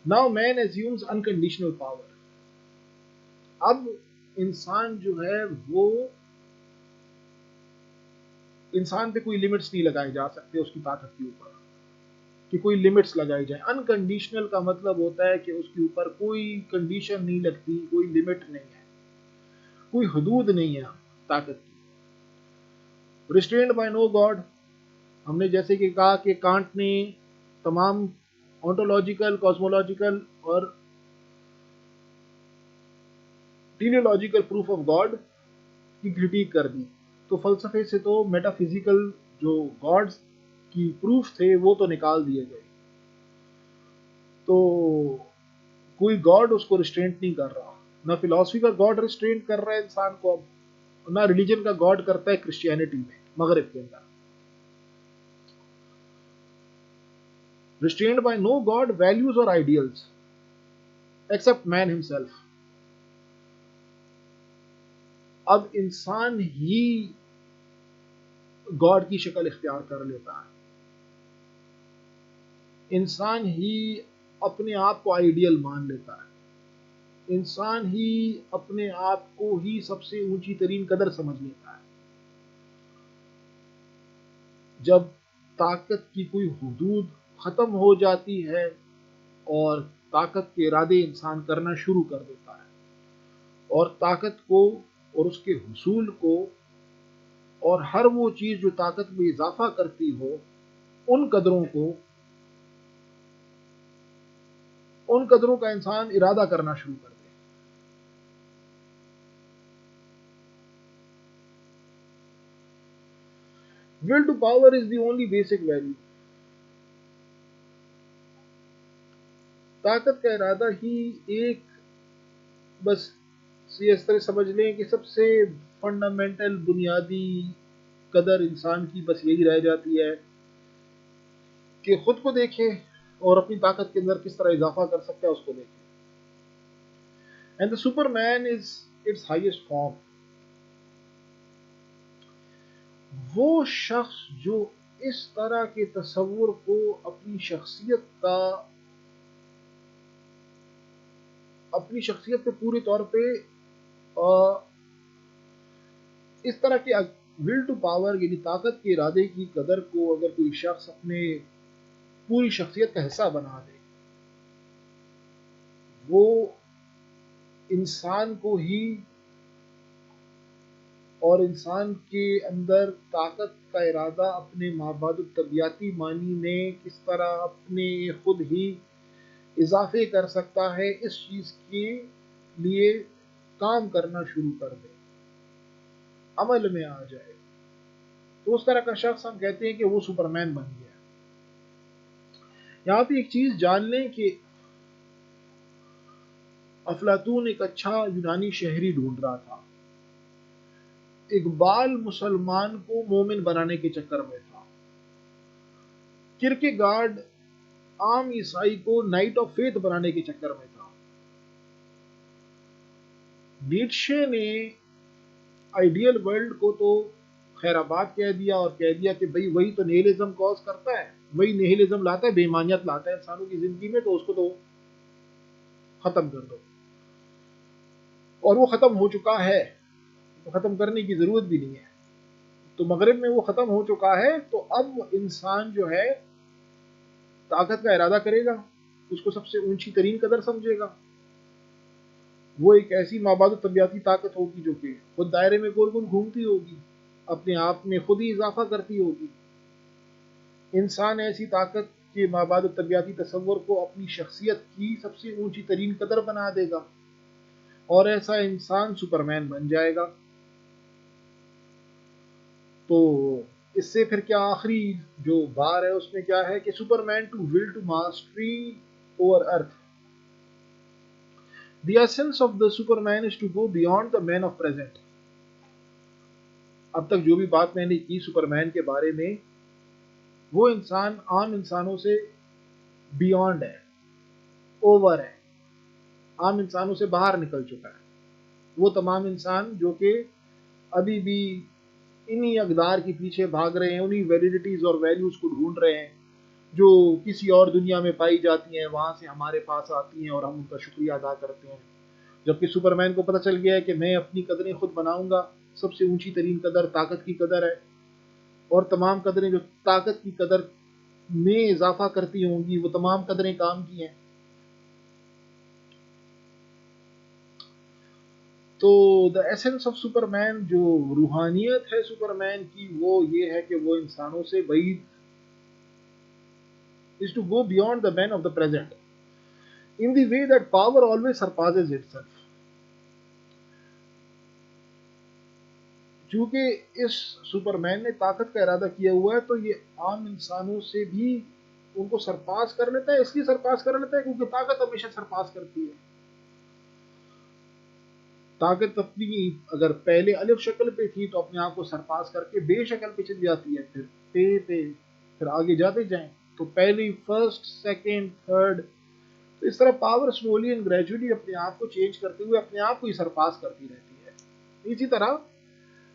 Now man assumes unconditional power. اب انسان جو ہے وہ انسان پہ کوئی لمٹس نہیں لگائے جا سکتے اس کی طاقت کے اوپر، کہ کوئی لمٹس لگائی جائیں. انکنڈیشنل کا مطلب ہوتا ہے کہ اس کے اوپر کوئی کنڈیشن نہیں لگتی، کوئی لمٹ نہیں ہے، کوئی حدود نہیں ہے طاقت کی. ریسٹرینڈ بائی نو گاڈ، ہم نے جیسے کہ کہا کہ کانٹ نے تمام آنٹولوجیکل، کاسمولوجیکل اور ٹیلیولوجیکل پروف آف گاڈ کی کرٹیک کر دی. تو فلسفے سے تو میٹا فزیکل جو گاڈز کی پروف تھے وہ تو نکال دیے گئے. تو کوئی گاڈ اس کو ریسٹرینٹ نہیں کر رہا، نہ فلاسفی کا گاڈ ریسٹرینٹ کر رہا ہے انسان کو اب، نہ ریلیجن کا گاڈ کرتا ہے کرسچینٹی میں مغرب کے اندر. Restrained by no god values اور آئیڈیلز ایکسپٹ مین ہمسیلف. اب انسان ہی گاڈ کی شکل اختیار کر لیتا ہے، انسان ہی اپنے آپ کو آئیڈیل مان لیتا ہے، انسان ہی اپنے آپ کو ہی سب سے اونچی ترین قدر سمجھ لیتا ہے. جب طاقت کی کوئی حدود ختم ہو جاتی ہے اور طاقت کے ارادے انسان کرنا شروع کر دیتا ہے، اور طاقت کو اور اس کے حصول کو اور ہر وہ چیز جو طاقت میں اضافہ کرتی ہو ان قدروں کا انسان ارادہ کرنا شروع کر دے. Will to power is the only basic value. طاقت کا ارادہ ہی ایک بس اس طرح سمجھ لیں کہ سب سے فنڈامنٹل بنیادی قدر انسان کی بس یہی رہ جاتی ہے کہ خود کو دیکھے اور اپنی طاقت کے اندر کس طرح اضافہ کر سکتا ہے اس کو دیکھے. And the Superman is its highest form. وہ شخص جو اس طرح کے تصور کو اپنی شخصیت پہ پورے طور پہ اور اس طرح کے ول ٹو پاور یعنی طاقت کے ارادے کی قدر کو اگر کوئی شخص اپنے پوری شخصیت کا حصہ بنا دے، وہ انسان کو ہی اور انسان کے اندر طاقت کا ارادہ اپنے مابعد الطبیعتی معنی میں کس طرح اپنے خود ہی اضافے کر سکتا ہے، اس چیز کے لیے کام کرنا شروع کر دے، عمل میں آ جائے، تو اس طرح کا شخص ہم کہتے ہیں کہ وہ سپرمین بن گیا۔ یہاں پہ ایک چیز جان لیں کہ افلاطون ایک اچھا یونانی شہری ڈھونڈ رہا تھا، اقبال مسلمان کو مومن بنانے کے چکر میں تھا، کرکیگارڈ عام عیسائی کو نائٹ آف فیتھ بنانے کے چکر میں تھا، نیٹشے نے آئیڈیل ورلڈ کو تو خیر آباد کہہ دیا اور کہہ دیا کہ بھئی وہی تو نیہلزم کوز کرتا ہے، وہی نیہلزم لاتا ہے، بے ایمانیت لاتا ہے انسانوں کی زندگی میں، تو اس کو تو ختم کر دو، اور وہ ختم ہو چکا ہے، تو ختم کرنے کی ضرورت بھی نہیں ہے، تو مغرب میں وہ ختم ہو چکا ہے، تو اب انسان جو ہے طاقت کا ارادہ کرے گا، اس کو سب سے اونچی ترین قدر سمجھے گا، وہ ایک ایسی مابعد طبیعتی طاقت ہوگی جو کہ خود دائرے میں گول گول گھومتی ہوگی، اپنے آپ میں خود ہی اضافہ کرتی ہوگی۔ انسان ایسی طاقت کے مابعد طبیعتی تصور کو اپنی شخصیت کی سب سے اونچی ترین قدر بنا دے گا، اور ایسا انسان سپرمین بن جائے گا۔ تو اس سے پھر کیا آخری جو بار ہے اس میں کیا ہے کہ superman to will to mastery over earth, the essence of the superman is to go beyond the man of present. اب تک جو بھی بات میں نے کی سپرمین کے بارے میں، وہ انسان عام انسانوں سے بیونڈ ہے، اوور ہے، عام انسانوں سے باہر نکل چکا ہے، وہ تمام انسان جو کہ ابھی بھی انہی اقدار کے پیچھے بھاگ رہے ہیں، انہی ویلیڈیٹیز اور ویلیوز کو ڈھونڈ رہے ہیں جو کسی اور دنیا میں پائی جاتی ہیں، وہاں سے ہمارے پاس آتی ہیں اور ہم ان کا شکریہ ادا کرتے ہیں، جبکہ سپرمین کو پتہ چل گیا ہے کہ میں اپنی قدریں خود بناؤں گا، سب سے اونچی ترین قدر طاقت کی قدر ہے، اور تمام قدریں جو طاقت کی قدر میں اضافہ کرتی ہوں گی وہ تمام قدریں کام کی ہیں۔ تو دا ایسنس آف سپرمین، جو روحانیت ہے سپرمین کی، وہ یہ ہے کہ وہ انسانوں سے بعید is to go beyond the man of the present in the way that power always surpasses itself۔ چونکہ اس سپرمین نے طاقت کا ارادہ کیا ہوا ہے تو یہ عام انسانوں سے بھی ان کو سرپاس کر لیتا ہے، اس لیے سرپاس کر لیتا ہے کیونکہ طاقت ہمیشہ سرپاس کرتی ہے۔ طاقت اپنی اگر پہلے الف شکل پہ تھی تو اپنے آپ کو سرپاس کر کے بے شکل پہ چل جاتی ہے، پھر پہ پھر آگے جاتے جائیں تو پہلی، فرسٹ، سیکنڈ، تھرڈ، تو اس طرح پاور سلولی اینڈ گریجولی اپنے آپ کو چینج کرتے ہوئے اپنے آپ کو ہی سرپاس کرتی رہتی ہے۔ اسی طرح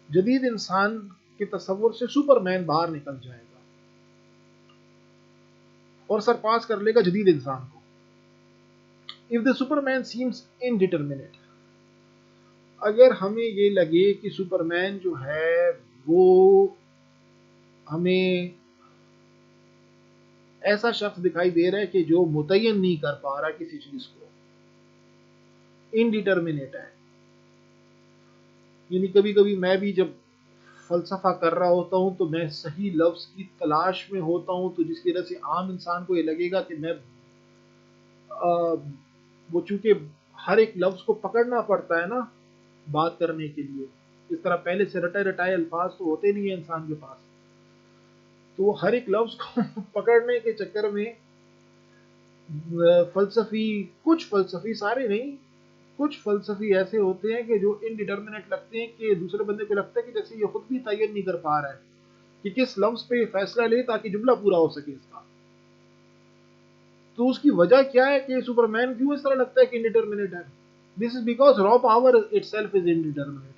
جدید انسان کے تصور سے سپرمین باہر نکل جائے گا اور سرپاس کر لے گا جدید انسان کو۔ If the Superman seems indeterminate، اگر ہمیں یہ لگے کہ سپرمین جو ہے وہ ہمیں ایسا شخص دکھائی دے رہا ہے کہ جو متعین نہیں کر پا رہا کسی چیز کو، انڈیٹرمنیٹ ہے، یعنی کبھی کبھی میں بھی جب فلسفہ کر رہا ہوتا ہوں تو میں صحیح لفظ کی تلاش میں ہوتا ہوں، تو جس کی وجہ سے عام انسان کو یہ لگے گا کہ میں وہ چونکہ ہر ایک لفظ کو پکڑنا پڑتا ہے نا بات کرنے کے لیے، اس طرح پہلے سے رٹائے رٹائے الفاظ تو ہوتے نہیں ہیں انسان کے پاس، تو وہ ہر ایک لفظ کو پکڑنے کے چکر میں کچھ فلسفی، سارے نہیں، کچھ فلسفی ایسے ہوتے ہیں کہ جو انڈیٹرمنیٹ لگتے ہیں، کہ دوسرے بندے کو لگتا ہے کہ جیسے یہ خود بھی تعین نہیں کر پا رہا ہے کہ کس لفظ پہ یہ فیصلہ لے تاکہ جملہ پورا ہو سکے اس کا۔ تو اس کی وجہ کیا ہے کہ سپرمین کیوں اس طرح لگتا ہے کہ انڈیٹرمنیٹ ہے؟ دس از بیکاز را power it self is indeterminate.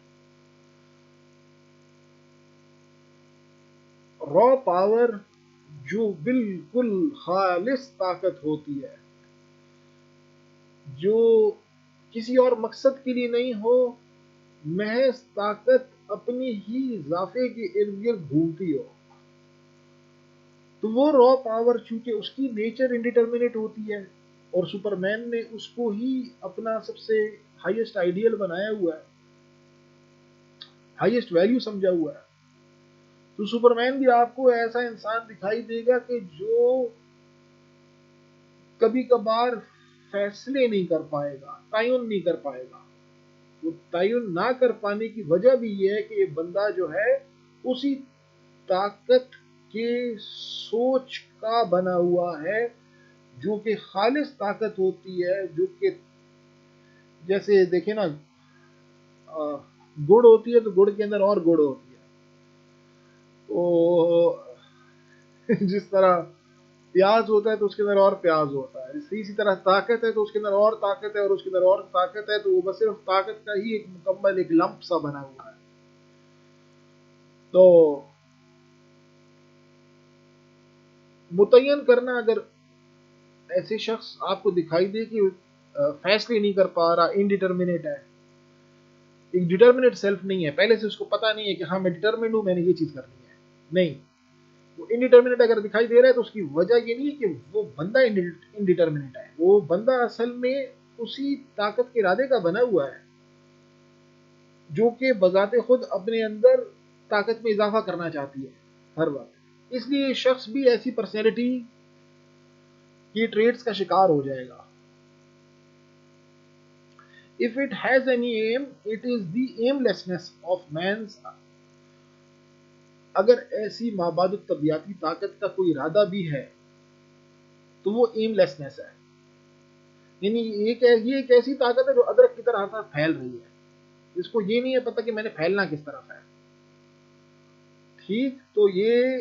را پاور جو بالکل خالص طاقت ہوتی ہے، جو کسی اور مقصد کے لیے نہیں ہو، محض طاقت اپنی ہی اضافے کے ارد گرد گھومتی ہو، تو وہ را پاور چونکہ اس کی نیچر انڈیٹرمنیٹ ہوتی ہے اور سپرمین نے اس کو ہی اپنا سب سے ہائیسٹ آئیڈیل بنایا ہوا ہے، ہائیسٹ ویلیو سمجھا ہوا ہے، تو سپرمین بھی آپ کو ایسا انسان دکھائی دے گا کہ جو کبھی کبھار فیصلے نہیں کر پائے گا، تعین نہیں کر پائے گا۔ وہ تعین نہ کر پانے کی وجہ بھی یہ ہے کہ یہ بندہ جو ہے اسی طاقت کے سوچ کا بنا ہوا ہے جو کہ خالص طاقت ہوتی ہے، جو کہ جیسے دیکھیں نا، گڑ ہوتی ہے تو گڑ کے اندر اور گڑ ہوتی ہے، تو جس طرح پیاز ہوتا ہے تو اس کے اندر اور پیاز ہوتا ہے، اسی طرح طاقت ہے تو اس کے اندر اور طاقت ہے اور اس کے اندر اور طاقت ہے، تو وہ بس صرف طاقت کا ہی ایک مکمل ایک لمپ سا بنا ہوا ہے۔ تو متعین کرنا، اگر ایسے شخص آپ کو دکھائی دے کہ فیصلے نہیں کر پا رہا، انڈیٹرمنیٹ ہے، ایک ڈیٹرمنیٹ سیلف نہیں ہے، پہلے سے اس کو پتا نہیں ہے کہ ہاں میں ڈیٹرمنٹ ہوں، میں نے یہ چیز کرنی ہے، نہیں، وہ انڈیٹرمنیٹ اگر دکھائی دے رہا ہے تو اس کی وجہ یہ نہیں ہے کہ وہ بندہ انڈیٹرمنیٹ ہے، وہ بندہ اصل میں اسی طاقت کے ارادے کا بنا ہوا ہے جو کہ بذات خود اپنے اندر طاقت میں اضافہ کرنا چاہتی ہے ہر وقت، اس لیے شخص بھی ایسی پرسنالٹی کی ٹریٹس کا شکار ہو جائے گا۔ If it has any aim, it is the aimlessness of man's. اگر ایسی مابعد الطبیعتی طاقت کا کوئی ارادہ بھی ہے تو وہ ایم لیسنس ہے، یعنی یہ ایک ایسی طاقت ہے جو ادرک کی طرح ہر پھیل رہی ہے، اس کو یہ نہیں ہے پتا کہ میں نے پھیلنا کس طرف ہے، ٹھیک، تو یہ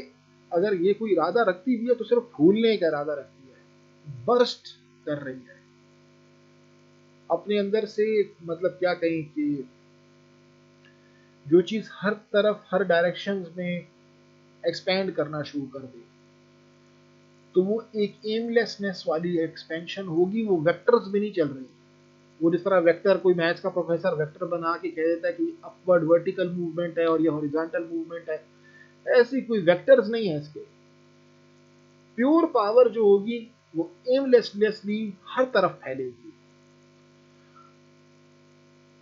اگر یہ کوئی ارادہ رکھتی بھی ہے تو صرف پھولنے کا ارادہ رکھتی ہے، برسٹ کر رہی ہے اپنے اندر سے، مطلب کیا کہیں کہ جو چیز ہر طرف ہر ڈائریکشن میں ایکسپینڈ کرنا شروع کر دے تو وہ ایک ایم لیسنس والی ایکسپینشن ہوگی، وہ ویکٹرز میں نہیں چل رہی، وہ جس طرح ویکٹر کوئی میتھس کا پروفیسر ویکٹر بنا کے کہہ دیتا ہے کہ اپورڈ ورٹیکل موومنٹ ہے اور یہ ہاریزانٹل موومنٹ ہے، ایسی کوئی ویکٹرز نہیں ہے اس کے، پیور پاور جو ہوگی وہ ایم لیسلی ہر طرف پھیلے گی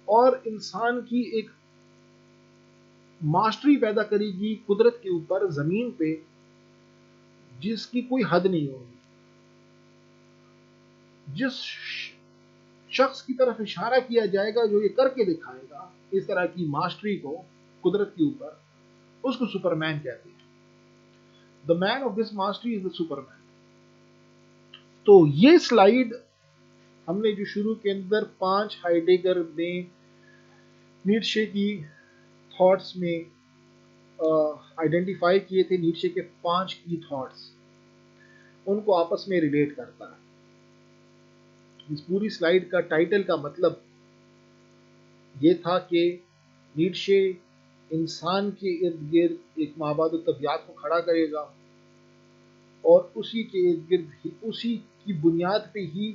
اور انسان کی ایک ماسٹری پیدا کرے گی قدرت کے اوپر، زمین پہ، جس کی کوئی حد نہیں ہوگی۔ جس شخص کی طرف اشارہ کیا جائے گا جو یہ کر کے دکھائے گا اس طرح کی ماسٹری کو قدرت کے اوپر، اس کو سپرمین کہتے ہیں۔ The man of this mastery is the superman. تو یہ سلائیڈ ہم نے جو شروع کے اندر 5 ہائیڈیگر نے نیٹشے کی تھاٹس میں آئیڈینٹیفائی کیے تھے، نیٹشے کے 5 کی تھاٹس، ان کو آپس میں ریلیٹ کرتا ہے۔ اس پوری سلائیڈ کا ٹائٹل کا مطلب یہ تھا کہ نیٹشے انسان کے ارد گرد ایک مابعد الطبیعت کو کھڑا کرے گا اور اسی کے ارد گرد اسی کی بنیاد پہ ہی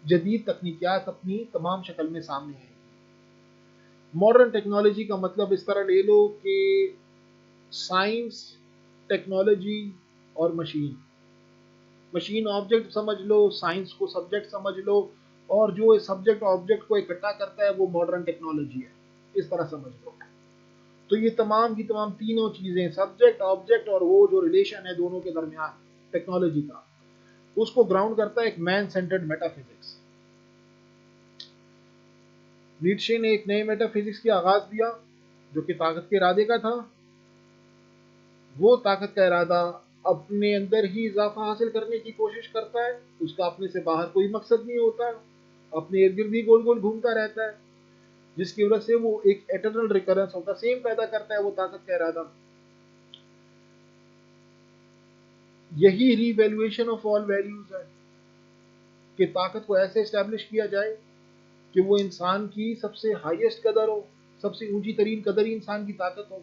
جدید تکنیکیات اپنی تمام شکل میں سامنے آئیں گی۔ ماڈرن ٹیکنالوجی کا مطلب اس طرح لے لو کہ سائنس، ٹیکنالوجی اور مشین، مشین آبجیکٹ سمجھ لو، سائنس کو سبجیکٹ سمجھ لو، اور جو سبجیکٹ آبجیکٹ کو اکٹھا کرتا ہے وہ ماڈرن ٹیکنالوجی ہے، اس طرح سمجھ لو۔ تو یہ تمام کی تمام تینوں چیزیں، سبجیکٹ، آبجیکٹ اور وہ جو ریلیشن ہے دونوں کے درمیان ٹیکنالوجی کا، اس کو گراؤنڈ کرتا ہے ایک مین سینٹرڈ میٹا فزکس۔ نیٹشے نے ایک نئے میٹا فزکس کی آغاز دیا جو کہ طاقت کے ارادے کا تھا۔ وہ طاقت کا ارادہ اپنے اندر ہی اضافہ حاصل کرنے کی کوشش کرتا ہے، اس کا اپنے سے باہر کوئی مقصد نہیں ہوتا، اپنے ارد گرد ہی گول گول گھومتا رہتا ہے، جس کی وجہ سے وہ ایک eternal recurrence of the same پیدا کرتا ہے، وہ طاقت کا ارادہ۔ یہی ری ویلیویشن آف آل ویلیوز ہے کہ طاقت کو ایسے اسٹیبلش کیا جائے کہ وہ انسان کی سب سے ہائیسٹ قدر ہو، سب سے اونچی ترین قدر ہی انسان کی طاقت ہو،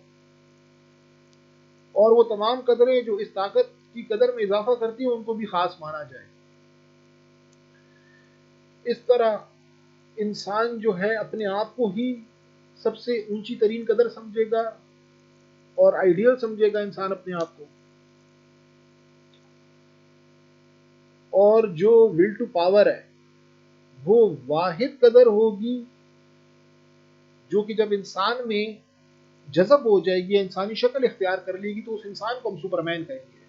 اور وہ تمام قدریں جو اس طاقت کی قدر میں اضافہ کرتی ہیں ان کو بھی خاص مانا جائے۔ اس طرح انسان جو ہے اپنے آپ کو ہی سب سے اونچی ترین قدر سمجھے گا اور آئیڈیل سمجھے گا انسان اپنے آپ کو. اور جو ول ٹو پاور ہے وہ واحد قدر ہوگی جو کہ جب انسان میں جذب ہو جائے گی، انسانی شکل اختیار کر لے گی، تو اس انسان کو ہم سپرمین کہیں گے.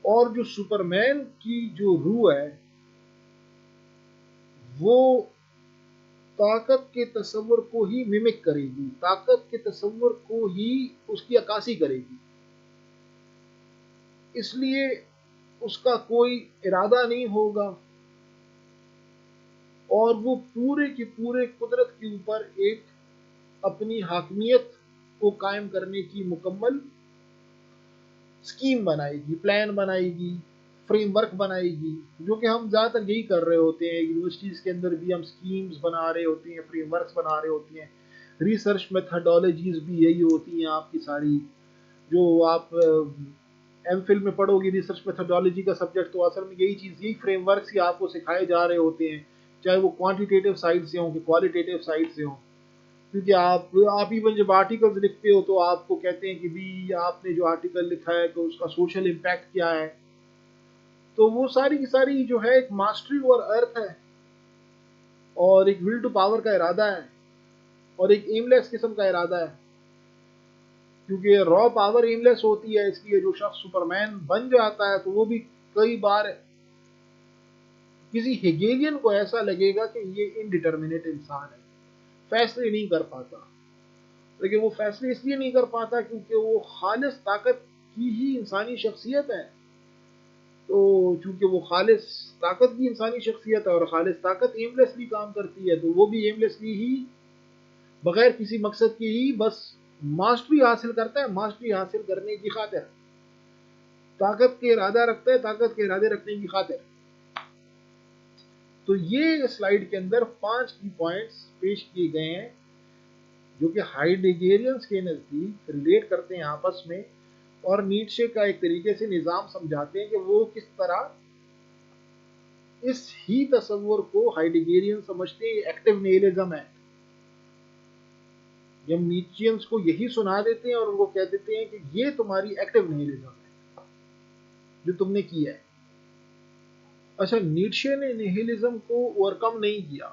اور جو سپرمین کی جو روح ہے وہ طاقت کے تصور کو ہی ممک کرے گی، طاقت کے تصور کو ہی اس کی عکاسی کرے گی. اس لیے اس کا کوئی ارادہ نہیں ہوگا اور وہ پورے کی پورے قدرت کے اوپر ایک اپنی حاکمیت کو قائم کرنے کی مکمل اسکیم بنائے گی، پلان بنائے گی، فریم ورک بنائے گی. جو کہ ہم زیادہ تر یہی کر رہے ہوتے ہیں، یونیورسٹیز کے اندر بھی ہم اسکیمز بنا رہے ہوتے ہیں، فریم ورکس بنا رہے ہوتے ہیں. ریسرچ میتھڈالوجیز بھی یہی ہوتی ہیں آپ کی ساری. جو آپ ایم فل میں پڑھو گی ریسرچ میتھڈالوجی کا سبجیکٹ، تو اصل میں یہی فریم ورکس ہی آپ کو سکھائے جا رہے ہوتے ہیں، چاہے وہ کوانٹیٹیو سائڈ سے ہوں کہ کوالٹیٹیو سائڈ سے ہوں. کیونکہ آپ ایون جب آرٹیکلز لکھتے ہو تو آپ کو کہتے ہیں کہ بھی آپ نے جو آرٹیکل لکھا ہے تو اس کا سوشل امپیکٹ کیا ہے. تو وہ ساری کی ساری جو ہے ایک ماسٹری اور ارتھ ہے اور ایک ول ٹو پاور کا ارادہ ہے اور ایک ایم لیس قسم کا ارادہ ہے. کیونکہ را پاور ایم لیس ہوتی ہے، اس لیے جو شخص سپرمین بن جاتا ہے تو وہ بھی کئی بار کسی ہیگیلین کو ایسا لگے گا کہ یہ انڈیٹرمنیٹ انسان ہے، فیصلے نہیں کر پاتا. لیکن وہ فیصلے اس لیے نہیں کر پاتا کیونکہ وہ خالص طاقت کی ہی انسانی شخصیت ہے. تو چونکہ وہ خالص طاقت کی انسانی شخصیت ہے اور خالص طاقت ایم لیسلی کام کرتی ہے، تو وہ بھی ایم لیسلی ہی بغیر کسی مقصد کی ہی بس ماسٹری حاصل کرتا ہے. ماسٹری حاصل کرنے کی خاطر طاقت کے ارادہ رکھتا ہے، طاقت کے ارادے رکھنے کی خاطر. تو یہ سلائیڈ کے اندر 5 کی پوائنٹس پیش کیے گئے ہیں جو کہ ہائیڈیگرینز کے نزدیک ریلیٹ کرتے ہیں آپس میں، اور نیٹشے کا ایک طریقے سے نظام سمجھاتے ہیں کہ وہ کس طرح اس ہی تصور کو ہائیڈیگرین سمجھتے ہیں ایکٹیو نیہلزم ہے. ہم نیچینز کو یہی سنا دیتے ہیں اور ان کو کہہ دیتے ہیں کہ یہ تمہاری ایکٹیو نیہلزم ہے جو تم نے کی ہے. اچھا، نیٹشے نے نیہلزم کو اوورکم نہیں کیا،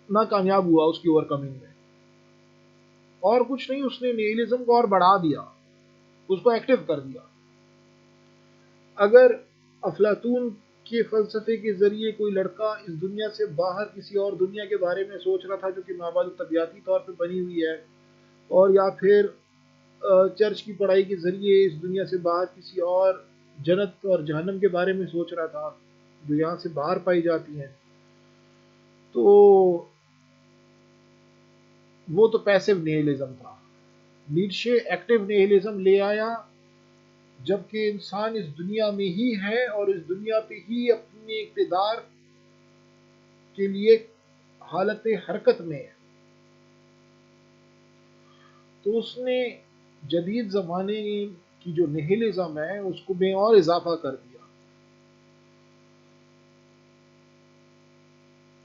ناکامیاب ہوا اس کی اوورکمنگ میں، اور کچھ نہیں، اس نے نیہلزم کو اور بڑھا دیا، اس کو ایکٹیو کر دیا. اگر افلاطون کے فلسفے کے ذریعے کوئی لڑکا اس دنیا سے باہر کسی اور دنیا کے بارے میں سوچ رہا تھا جو کہ مابعد طبیعتی طور پہ بنی ہوئی ہے، اور یا پھر چرچ کی پڑھائی کے ذریعے اس دنیا سے باہر کسی اور جنت اور جہنم کے بارے میں سوچ رہا تھا جو یہاں سے باہر پائی جاتی ہیں، تو وہ تو پیسو نیہلزم تھا. نیٹشے ایکٹیو نیہلزم لے آیا، جبکہ انسان اس دنیا میں ہی ہے اور اس دنیا پہ ہی اپنے اقتدار کے لیے حالت حرکت میں ہے. تو اس نے جدید زمانے کی جو نیہلزم ہے اس کو میں اور اضافہ کر دیا.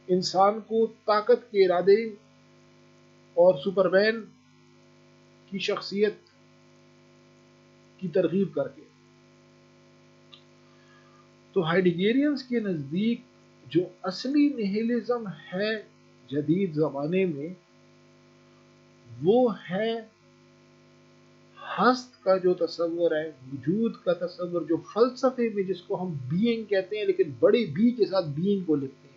انسان کو طاقت کے ارادے اور سپرمین کی شخصیت کی ترغیب کر کے. تو ہائیڈیگرینز کے نزدیک جو اصلی نیہلزم ہے جدید زمانے میں وہ ہے ہست کا جو تصور ہے، وجود کا تصور، جو فلسفے میں جس کو ہم بینگ کہتے ہیں لیکن بڑے بی کے ساتھ بینگ کو لکھتے ہیں،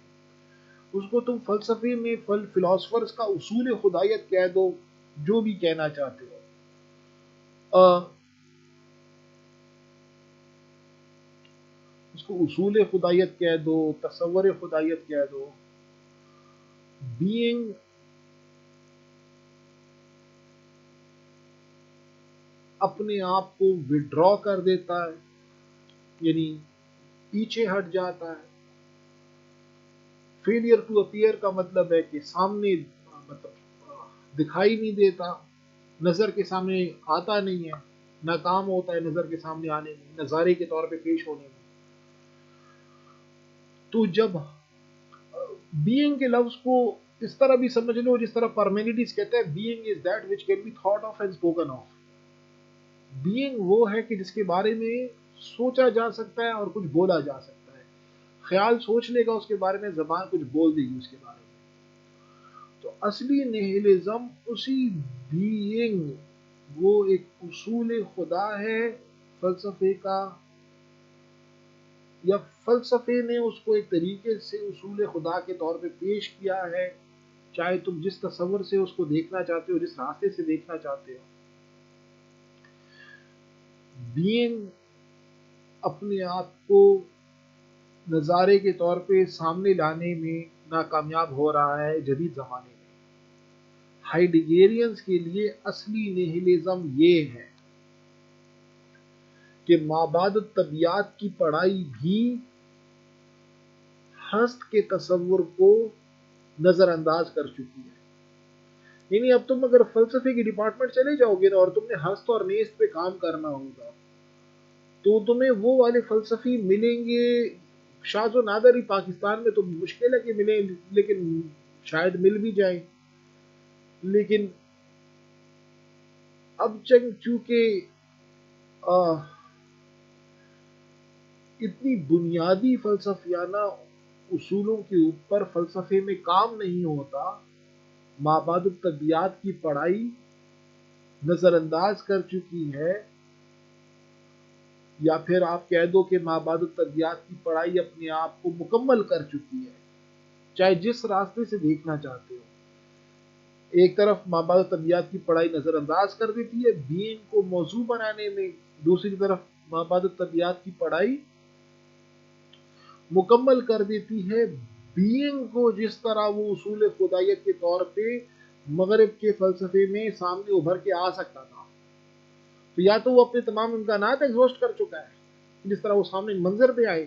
اس کو تم فلسفے میں فلاسفرز کا اصول خدائیت کہہ دو، جو بھی کہنا چاہتے ہو. اس کو اصول خدائیت کہہ دو، تصور خدائیت کہہ دو. بینگ اپنے آپ کو وڈرا کر دیتا ہے، یعنی پیچھے ہٹ جاتا ہے. فیلئر ٹو اپیئر کا مطلب ہے کہ سامنے مطلب دکھائی نہیں دیتا، نظر کے سامنے آتا نہیں ہے، ناکام ہوتا ہے نظر کے سامنے آنے میں، نظارے کے طور پہ پیش ہونے میں. تو جب بینگ کے لفظ کو اس طرح بھی سمجھ لو جس طرح پارمیلیڈیز کہتے ہیں being is that which can be thought of and spoken of. Being وہ ہے کہ جس کے بارے میں سوچا جا سکتا ہے اور کچھ بولا جا سکتا ہے. خیال سوچ لے گا اس کے بارے میں, زبان کچھ بول دے گی اس کے بارے میں. تو اصلی نیہلزم اسی بینگ, وہ ایک اصول خدا ہے فلسفے کا, یا فلسفے نے اس کو ایک طریقے سے اصول خدا کے طور پہ پیش کیا ہے, چاہے تم جس تصور سے اس کو دیکھنا چاہتے ہو, جس راستے سے دیکھنا چاہتے ہو. بینگ اپنے آپ کو نظارے کے طور پہ سامنے لانے میں ناکامیاب ہو رہا ہے جدید زمانے میں. ہائیڈگیرینز کے لیے اصلی نیہلزم یہ ہے کہ مابعد الطبیعت کی پڑھائی بھی ہست کے تصور کو نظر انداز کر چکی ہے. یعنی اب تم اگر فلسفے کی ڈپارٹمنٹ چلے جاؤ گے اور تم نے ہست اور نیست پہ کام کرنا ہوگا تو تمہیں وہ والے فلسفی ملیں گے. شاذ و نادر ہی پاکستان میں تو مشکل ہے کہ ملیں, لیکن شاید مل بھی جائیں. لیکن اب چونکہ اتنی بنیادی فلسفیانہ اصولوں کے اوپر فلسفے میں کام نہیں ہوتا, مابعد الطبیعت کی پڑھائی نظر انداز کر چکی ہے, یا پھر آپ کہہ دو کہ مابعد الطبیعت کی پڑھائی اپنے آپ کو مکمل کر چکی ہے, چاہے جس راستے سے دیکھنا چاہتے ہو. ایک طرف مابعد الطبیعت کی پڑھائی نظر انداز کر دیتی ہے بینگ کو موضوع بنانے میں, دوسری طرف مابعد الطبیعت کی پڑھائی مکمل کر دیتی ہے بینگ کو جس طرح وہ اصول خدائیت کے طور پہ مغرب کے فلسفے میں سامنے ابھر کے آ سکتا تھا. تو یا تو وہ اپنے تمام امکانات ایگزوسٹ کر چکا ہے جس طرح وہ سامنے منظر پہ آئے,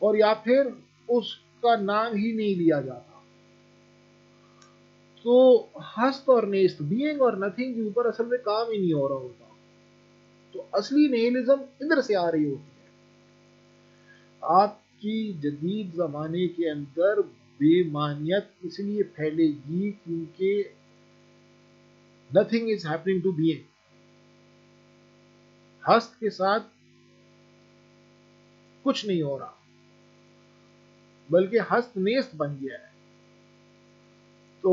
اور یا پھر اس کا نام ہی نہیں لیا جاتا. تو ہست اور نیست, بینگ اور نتھنگ کے اوپر اصل میں کام ہی نہیں ہو رہا ہوتا. تو اصلی نیہلزم ادھر سے آ رہی ہوتی ہے. آپ کی جدید زمانے کے اندر بے معنیت اس لیے پھیلے گی کیونکہ nothing is happening to being. ہست کے ساتھ کچھ نہیں ہو رہا بلکہ ہست نیست بن گیا ہے. تو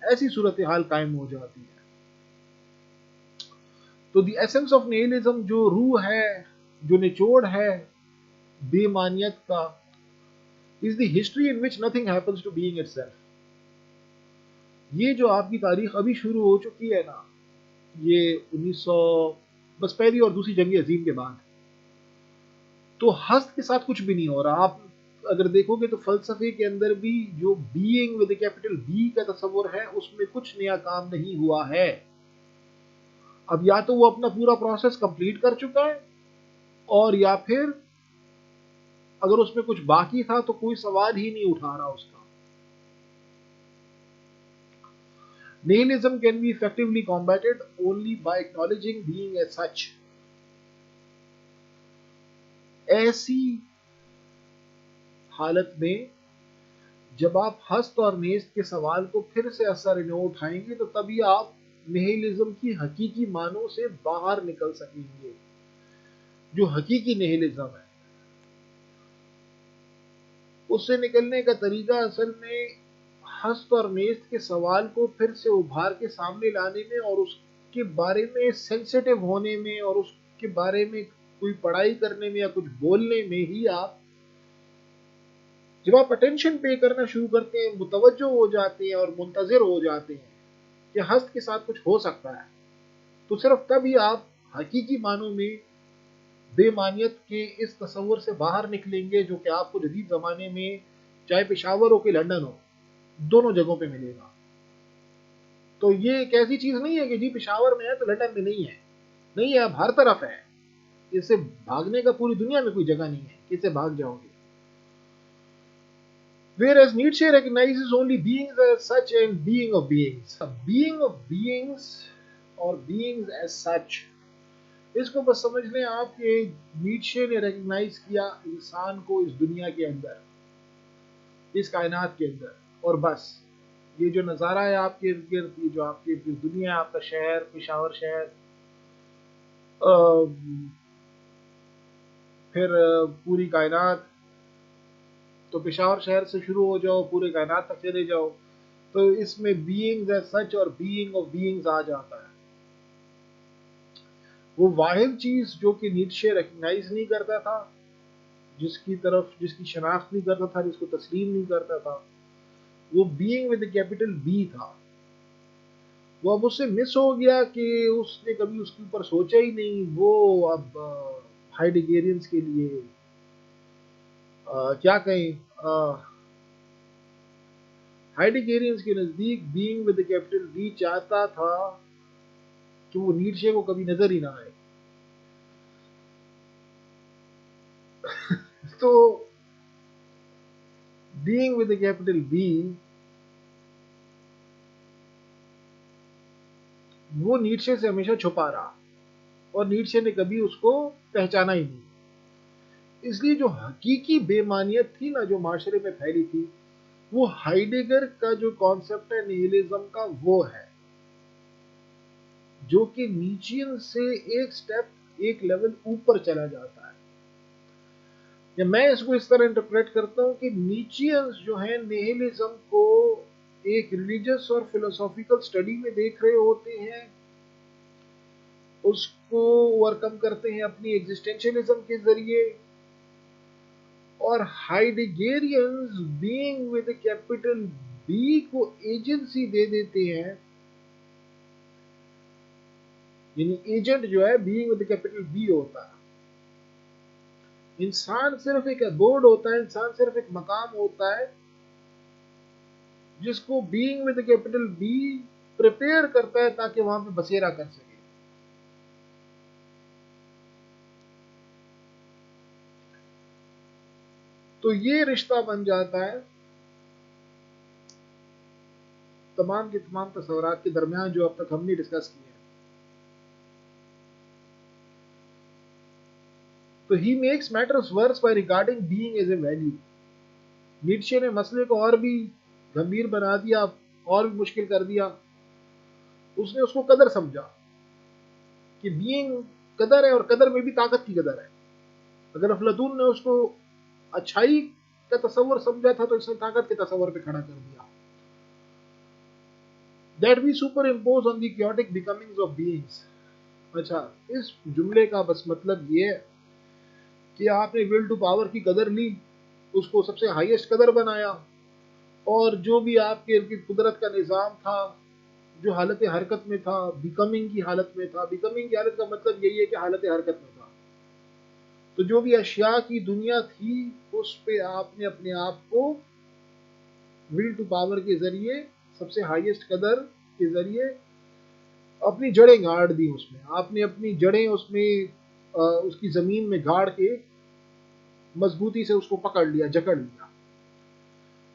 ایسی صورتحال قائم ہو جاتی ہے. تو دی ایسنس آف نیہلزم, جو روح ہے, جو نچوڑ ہے بے معنیت کا, is the history in which nothing happens to being itself. یہ جو آپ کی تاریخ ابھی شروع ہو چکی ہے نا, یہ 1900 بس پہلی اور دوسری جنگ عظیم کے بعد, تو ہست کے ساتھ کچھ بھی نہیں ہو رہا. آپ اگر دیکھو گے تو فلسفے کے اندر بھی جو بینگ ود کیپٹل بی کا تصور ہے اس میں کچھ نیا کام نہیں ہوا ہے. اب یا تو وہ اپنا پورا پروسیس کمپلیٹ کر چکا ہے, اور یا پھر اگر اس میں کچھ باقی تھا تو کوئی سوال ہی نہیں اٹھا رہا اس کا. Nihilism can be effectively combated only by acknowledging being as such. ایسی حالت میں جب آپ ہست اور نیست کے سوال کو پھر سے اثر نو اٹھائیں گے تو تبھی آپ نیہلزم کی حقیقی معنوں سے باہر نکل سکیں گے. جو حقیقی نیہلزم ہے اس سے نکلنے کا طریقہ اصل میں ہست اور نیست کے سوال کو پھر سے ابھار کے سامنے لانے میں, اور اس کے بارے میں سینسیٹیو ہونے میں, اور اس کے بارے میں کوئی پڑھائی کرنے میں یا کچھ بولنے میں ہی آپ, جب آپ اٹینشن پے کرنا شروع کرتے ہیں, متوجہ ہو جاتے ہیں اور منتظر ہو جاتے ہیں کہ ہست کے ساتھ کچھ ہو سکتا ہے, تو صرف تب ہی آپ حقیقی معنوں میں بے معنیت کے اس تصور سے باہر نکلیں گے جو کہ آپ کو جدید زمانے میں چاہے پشاور ہو کہ لندن ہو دونوں جگہوں پہ ملے گا. تو یہ ایک ایسی چیز نہیں ہے کہ جی پشاور میں ہے تو لندن میں نہیں ہے, نہیں ہے, اب ہر طرف ہے. اس سے بھاگنے کا پوری دنیا میں کوئی جگہ نہیں ہے کہ اس سے بھاگ جاؤ گے. Whereas Nietzsche recognizes only beings as such and being of beings. Being of beings اور beings as such, اس کو بس سمجھ لیں آپ کہ نیٹشے نے ریکگنائز کیا انسان کو اس دنیا کے اندر, اس کائنات کے اندر، اور بس یہ جو نظارہ ہے آپ کے ارد گرد، یہ جو آپ کے ارد گرد دنیا ہے، آپ کا شہر پشاور شہر، پھر پوری کائنات، تو پشاور شہر سے شروع ہو جاؤ پورے کائنات تک چلے جاؤ، تو اس میں بینگز ایز سچ اور بینگ آف بینگز آ جاتا ہے. وہ واحد چیز جو کہ نیٹشے ریکگنائز نہیں کرتا تھا، جس کی شناخت نہیں کرتا تھا، جس کو تسلیم نہیں کرتا تھا، وہ بینگ ود کیپٹل بی تھا. وہ اب اس سے مس ہو گیا کہ اس نے کبھی اس کے اوپر سوچا ہی نہیں. وہ اب ہائیڈیگیرینز کے لیے کیا کہیں، ہائیڈیگیرینز کے نزدیک بینگ ود کیپٹل بی چاہتا تھا کہ وہ نیٹشے کو کبھی نظر ہی نہ آئے. تو بینگ ود کیپٹل بی وہ نیٹشے سے ہمیشہ چھپا رہا، اور نیٹشے نے کبھی اس کو پہچانا ہی نہیں. اس لیے جو حقیقی بے معنیت تھی نا جو معاشرے میں پھیلی تھی، وہ ہائیڈگر کا جو کانسیپٹ ہے نیہلزم کا وہ ہے، جو کہ نیچین سے ایک سٹیپ ایک لیول اوپر چلا جاتا ہے. یا میں اس کو اس طرح انٹرپریٹ کرتا ہوں کہ نیچینز جو ہیں نیہلزم کو ایک ریلیجس اور فلسافیکل سٹڈی میں دیکھ رہے ہوتے ہیں، اس کو اوورکم کرتے ہیں اپنی ایگزسٹینشلزم کے ذریعے، اور ہائیڈگیرینز بینگ ود کیپٹل بی کو ایجنسی دے دیتے ہیں. یعنی ایجنٹ جو ہے بینگ ود کیپٹل بی ہوتا ہے. انسان صرف ایک بورڈ ہوتا ہے، انسان صرف ایک مقام ہوتا ہے جس کو being with capital B prepare کرتا ہے تاکہ وہاں پہ بسیرا کر سکے. تو یہ رشتہ بن جاتا ہے تمام کے تمام تصورات کے درمیان جو اب تک ہم نے ڈسکس کیے ہیں. تو he makes matters worse by regarding being as a value. Nietzsche نے مسئلے کو اور بھی گمبھیر بنا دیا، اور بھی مشکل کر دیا. اس نے اس کو قدر سمجھا کہ بینگ قدر ہے، اور قدر میں بھی طاقت کی قدر ہے. اگر افلاطون نے اس کو اچھائی کا تصور سمجھا تھا تو اس نے طاقت کے تصور پہ کھڑا کر دیا. That we superimpose on the chaotic becomings of beings. اچھا، اس جملے کا بس مطلب یہ ہے کہ آپ نے ول ٹو پاور کی قدر لی، اس کو سب سے ہائیسٹ قدر بنایا، اور جو بھی آپ کے قدرت کا نظام تھا جو حالت حرکت میں تھا، بیکمنگ کی حالت میں تھا. بیکمنگ کی حالت کا مطلب یہی ہے کہ حالت حرکت میں تھا. تو جو بھی اشیاء کی دنیا تھی اس پہ آپ نے اپنے آپ کو ول ٹو پاور کے ذریعے، سب سے ہائیسٹ قدر کے ذریعے اپنی جڑیں گاڑ دی. اس میں آپ نے اپنی جڑیں اس میں اس کی زمین میں گاڑ کے مضبوطی سے اس کو پکڑ لیا، جکڑ لیا.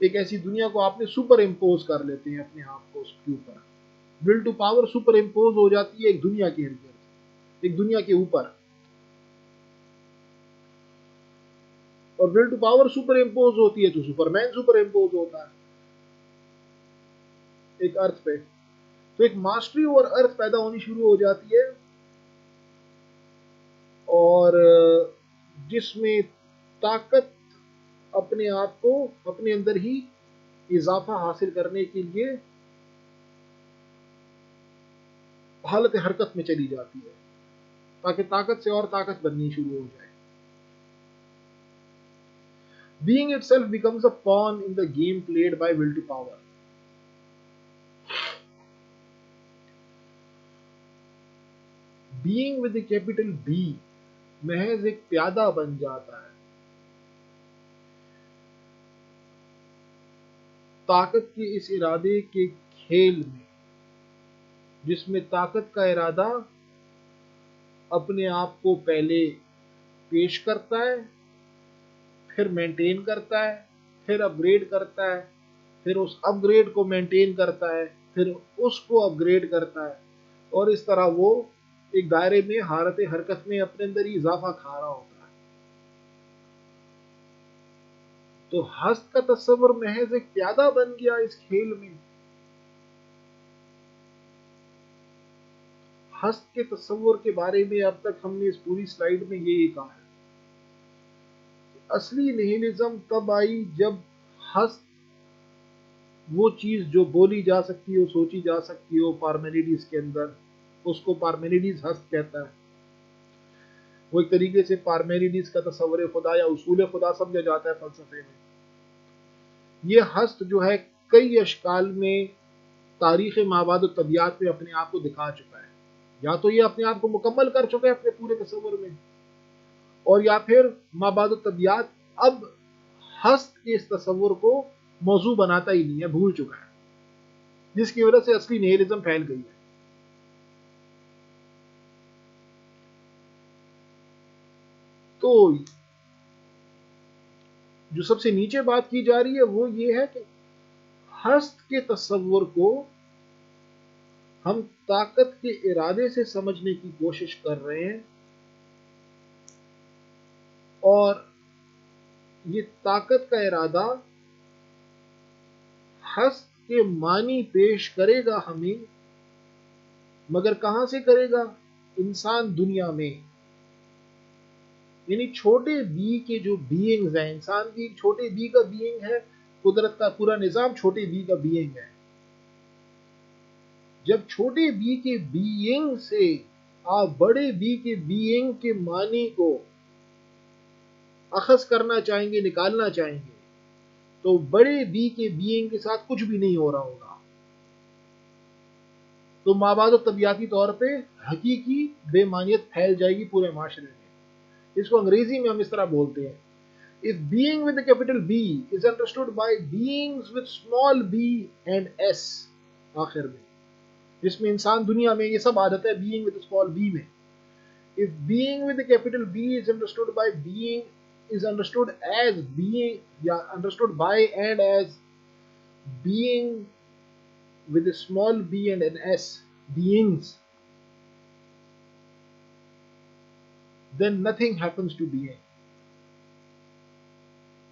ایک ایسی دنیا کو آپ نے سپر امپوز کر لیتے ہیں اپنے آپ کو اس کے اوپر. Will to power superimpose ہو جاتی ہے ایک دنیا کے ارد گرد، ایک دنیا کے اوپر. اور will to power superimpose ہوتی ہے تو سپر مین سپر امپوز ہوتا ہے ایک ارتھ پہ. تو ایک ماسٹری اور ارتھ پیدا ہونی شروع ہو جاتی ہے، اور جس میں طاقت اپنے آپ کو اپنے اندر ہی اضافہ حاصل کرنے کے لیے حالت حرکت میں چلی جاتی ہے تاکہ طاقت سے اور طاقت بننی شروع ہو جائے. Being itself becomes a pawn in the game played by will to power. Being with the capital B محض ایک پیادہ بن جاتا ہے طاقت کے اس ارادے کے کھیل میں، جس میں طاقت کا ارادہ اپنے آپ کو پہلے پیش کرتا ہے، پھر مینٹین کرتا ہے، پھر اپ گریڈ کرتا ہے، پھر اس اپ گریڈ کو مینٹین کرتا ہے، پھر اس کو اپ گریڈ کرتا ہے، اور اس طرح وہ ایک دائرے میں حالت حرکت میں اپنے اندر ہی اضافہ کھا رہا ہوتا ہے. تو ہست کا تصور محض ایک پیادہ بن گیا اس کھیل میں. ہست کے تصور کے بارے میں اب تک ہم نے اس پوری سلائیڈ میں یہ کہا ہے. اصلی نہیلزم تب آئی جب ہست وہ چیز جو بولی جا سکتی ہو، سوچی جا سکتی ہو پارمیڈیز کے اندر، اس کو پارمیڈیز ہست کہتا ہے. وہ ایک طریقے سے پارمیڈیز کا تصور خدا یا اصول خدا سمجھا جاتا ہے فلسفے میں. یہ ہست جو ہے کئی اشکال میں تاریخ مابعد الطبیعت میں اپنے آپ کو دکھا چکا ہے. یا تو یہ اپنے آپ کو مکمل کر چکا ہے اپنے پورے تصور میں، اور یا پھر مابعد الطبیعت اب ہست کے اس تصور کو موضوع بناتا ہی نہیں ہے، بھول چکا ہے، جس کی وجہ سے اصلی نہیلزم پھیل گئی ہے. تو جو سب سے نیچے بات کی جا رہی ہے وہ یہ ہے کہ ہست کے تصور کو ہم طاقت کے ارادے سے سمجھنے کی کوشش کر رہے ہیں، اور یہ طاقت کا ارادہ ہست کے معنی پیش کرے گا ہمیں، مگر کہاں سے کرے گا؟ انسان دنیا میں. یعنی چھوٹے بی کے جو بینگز ہیں، انسان کی چھوٹے بی کا بینگ ہے، قدرت کا پورا نظام چھوٹے بی کا بینگ ہے. جب چھوٹے بی کے بینگ سے آپ بڑے بی کے بینگ کے معنی کو اخذ کرنا چاہیں گے، نکالنا چاہیں گے، تو بڑے بی کے بینگ کے ساتھ کچھ بھی نہیں ہو رہا ہوگا. تو مابعد طبیعتی طور پہ حقیقی بے معنیت پھیل جائے گی پورے معاشرے میں. اس کو انگریزی میں ہم اس طرح بولتے ہیں: if being with a capital B is understood by beings with small b and s. آخر میں جس میں انسان دنیا میں یہ سب عادت ہے being with a small b میں. if being with a capital B is understood by being is understood as being یا understood by and as being with a small b and an s beings, then nothing happens to being.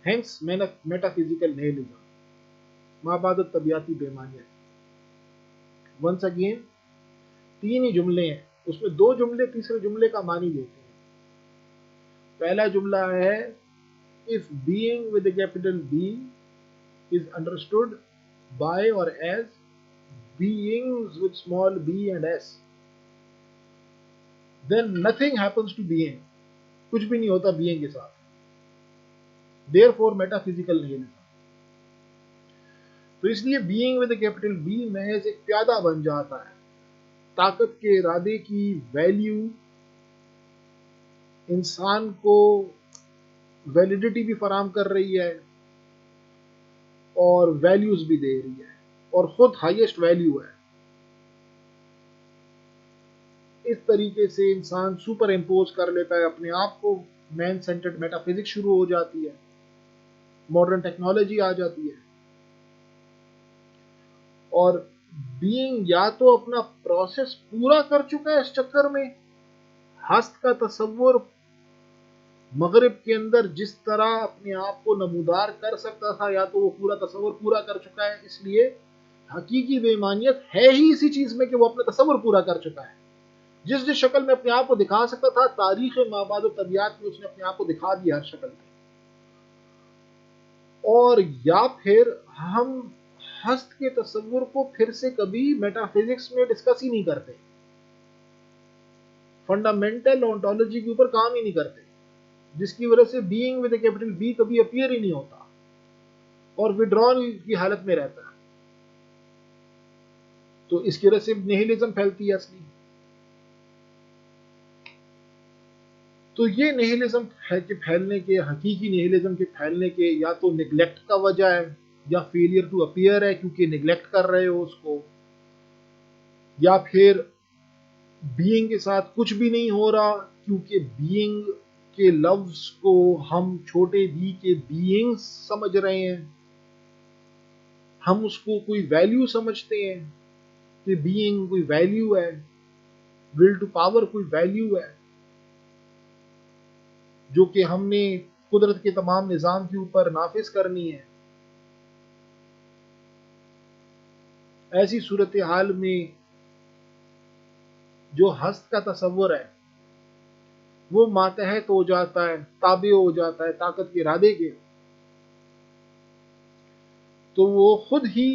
Hence metaphysical nihilism, مابعد طبیعتی بے معنیت. Once again تین ہی جملے ہیں، اس میں دو جملے تیسرے جملے کا معنی دیتے ہیں. پہلا جملہ ہے if being with a capital B is understood by or as beings with small b and s, then nothing happens to being. کچھ بھی نہیں ہوتا being کے ساتھ. therefore metaphysical nihilism. تو اس لیے being with a capital B محض ایک پیادہ بن جاتا ہے. طاقت کے ارادے کی ویلیو انسان کو ویلیڈیٹی بھی فراہم کر رہی ہے اور ویلیوز بھی دے رہی ہے، اور خود ہائیسٹ ویلیو ہے. اس طریقے سے انسان سپر امپوز کر لیتا ہے اپنے آپ کو. مین سینٹرڈ میٹا فزکس شروع ہو جاتی ہے، ماڈرن ٹیکنالوجی آ جاتی ہے، اور بینگ یا تو اپنا پروسیس پورا کر چکا ہے اس چکر میں. ہست کا تصور مغرب کے اندر جس طرح اپنے آپ کو نمودار کر سکتا تھا، یا تو وہ پورا تصور پورا کر چکا ہے، اس لیے حقیقی بے معنیت ہے ہی اسی چیز میں کہ وہ اپنا تصور پورا کر چکا ہے. جس جس شکل میں اپنے آپ کو دکھا سکتا تھا، تاریخ مابعد طبیعت میں اس نے اپنے آپ کو دکھا دیا ہر شکل میں. اور یا پھر ہم ہست کے تصور کو پھر سے کبھی میٹا فزکس میں ڈسکس ہی نہیں کرتے، فنڈامنٹل اونٹولوجی کے اوپر کام ہی نہیں کرتے، جس کی وجہ سے being with a capital B کبھی اپیئر ہی نہیں ہوتا اور وڈرال کی حالت میں رہتا ہے. تو اس کی وجہ سے نہیلزم پھیلتی ہے اصلی. تو یہ نہیلزم کے پھیلنے کے، حقیقی نہیلزم کے پھیلنے کے، یا تو نگلیکٹ کا وجہ ہے، یا فیلئر ٹو اپیئر ہے کیونکہ نگلیکٹ کر رہے ہو اس کو، یا پھر بینگ کے ساتھ کچھ بھی نہیں ہو رہا کیونکہ بینگ کے لفظ کو ہم چھوٹے بی کے بینگ سمجھ رہے ہیں. ہم اس کو کوئی ویلیو سمجھتے ہیں کہ بینگ کوئی ویلیو ہے، ول ٹو پاور کوئی ویلیو ہے، جو کہ ہم نے قدرت کے تمام نظام کے اوپر نافذ کرنی ہے. ایسی صورتحال میں جو ہست کا تصور ہے وہ ماتحت ہو جاتا ہے، تابع ہو جاتا ہے طاقت کے ارادے کے، تو وہ خود ہی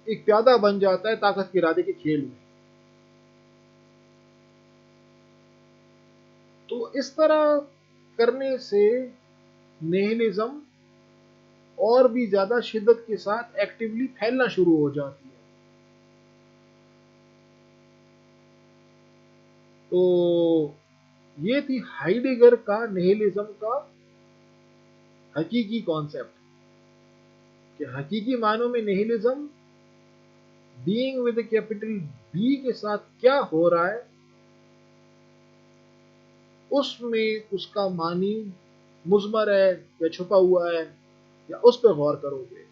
ایک پیادہ بن جاتا ہے طاقت کے ارادے کے کھیل میں. تو اس طرح کرنے سے نیہلزم اور بھی زیادہ شدت کے ساتھ ایکٹیولی پھیلنا شروع ہو جاتی ہے. تو یہ تھی ہائیڈگر کا نیہلزم کا حقیقی کانسیپٹ، کہ حقیقی معنوں میں nihilism being with a capital B کے ساتھ کیا ہو رہا ہے، اس میں اس کا معنی مضمر ہے یا چھپا ہوا ہے، یا اس پہ غور کرو گے.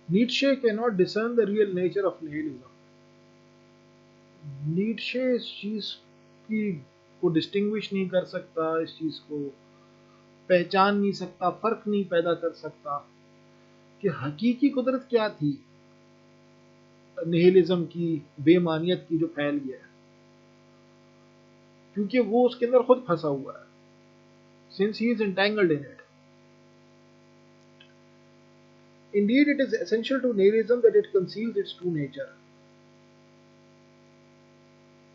Nietzsche cannot discern the real nature of nihilism. Nietzsche اس چیز کی کو ڈسٹنگوش نہیں کر سکتا، اس چیز کو پہچان نہیں سکتا، فرق نہیں پیدا کر سکتا کہ حقیقی قدرت کیا تھی نیہلزم کی، بے معنیت کی جو پھیل گیا ہے، کیونکہ وہ اس کے اندر خود پھنسا ہوا ہے. since he is entangled in it. Indeed, it is essential to nihilism that it conceals its true nature.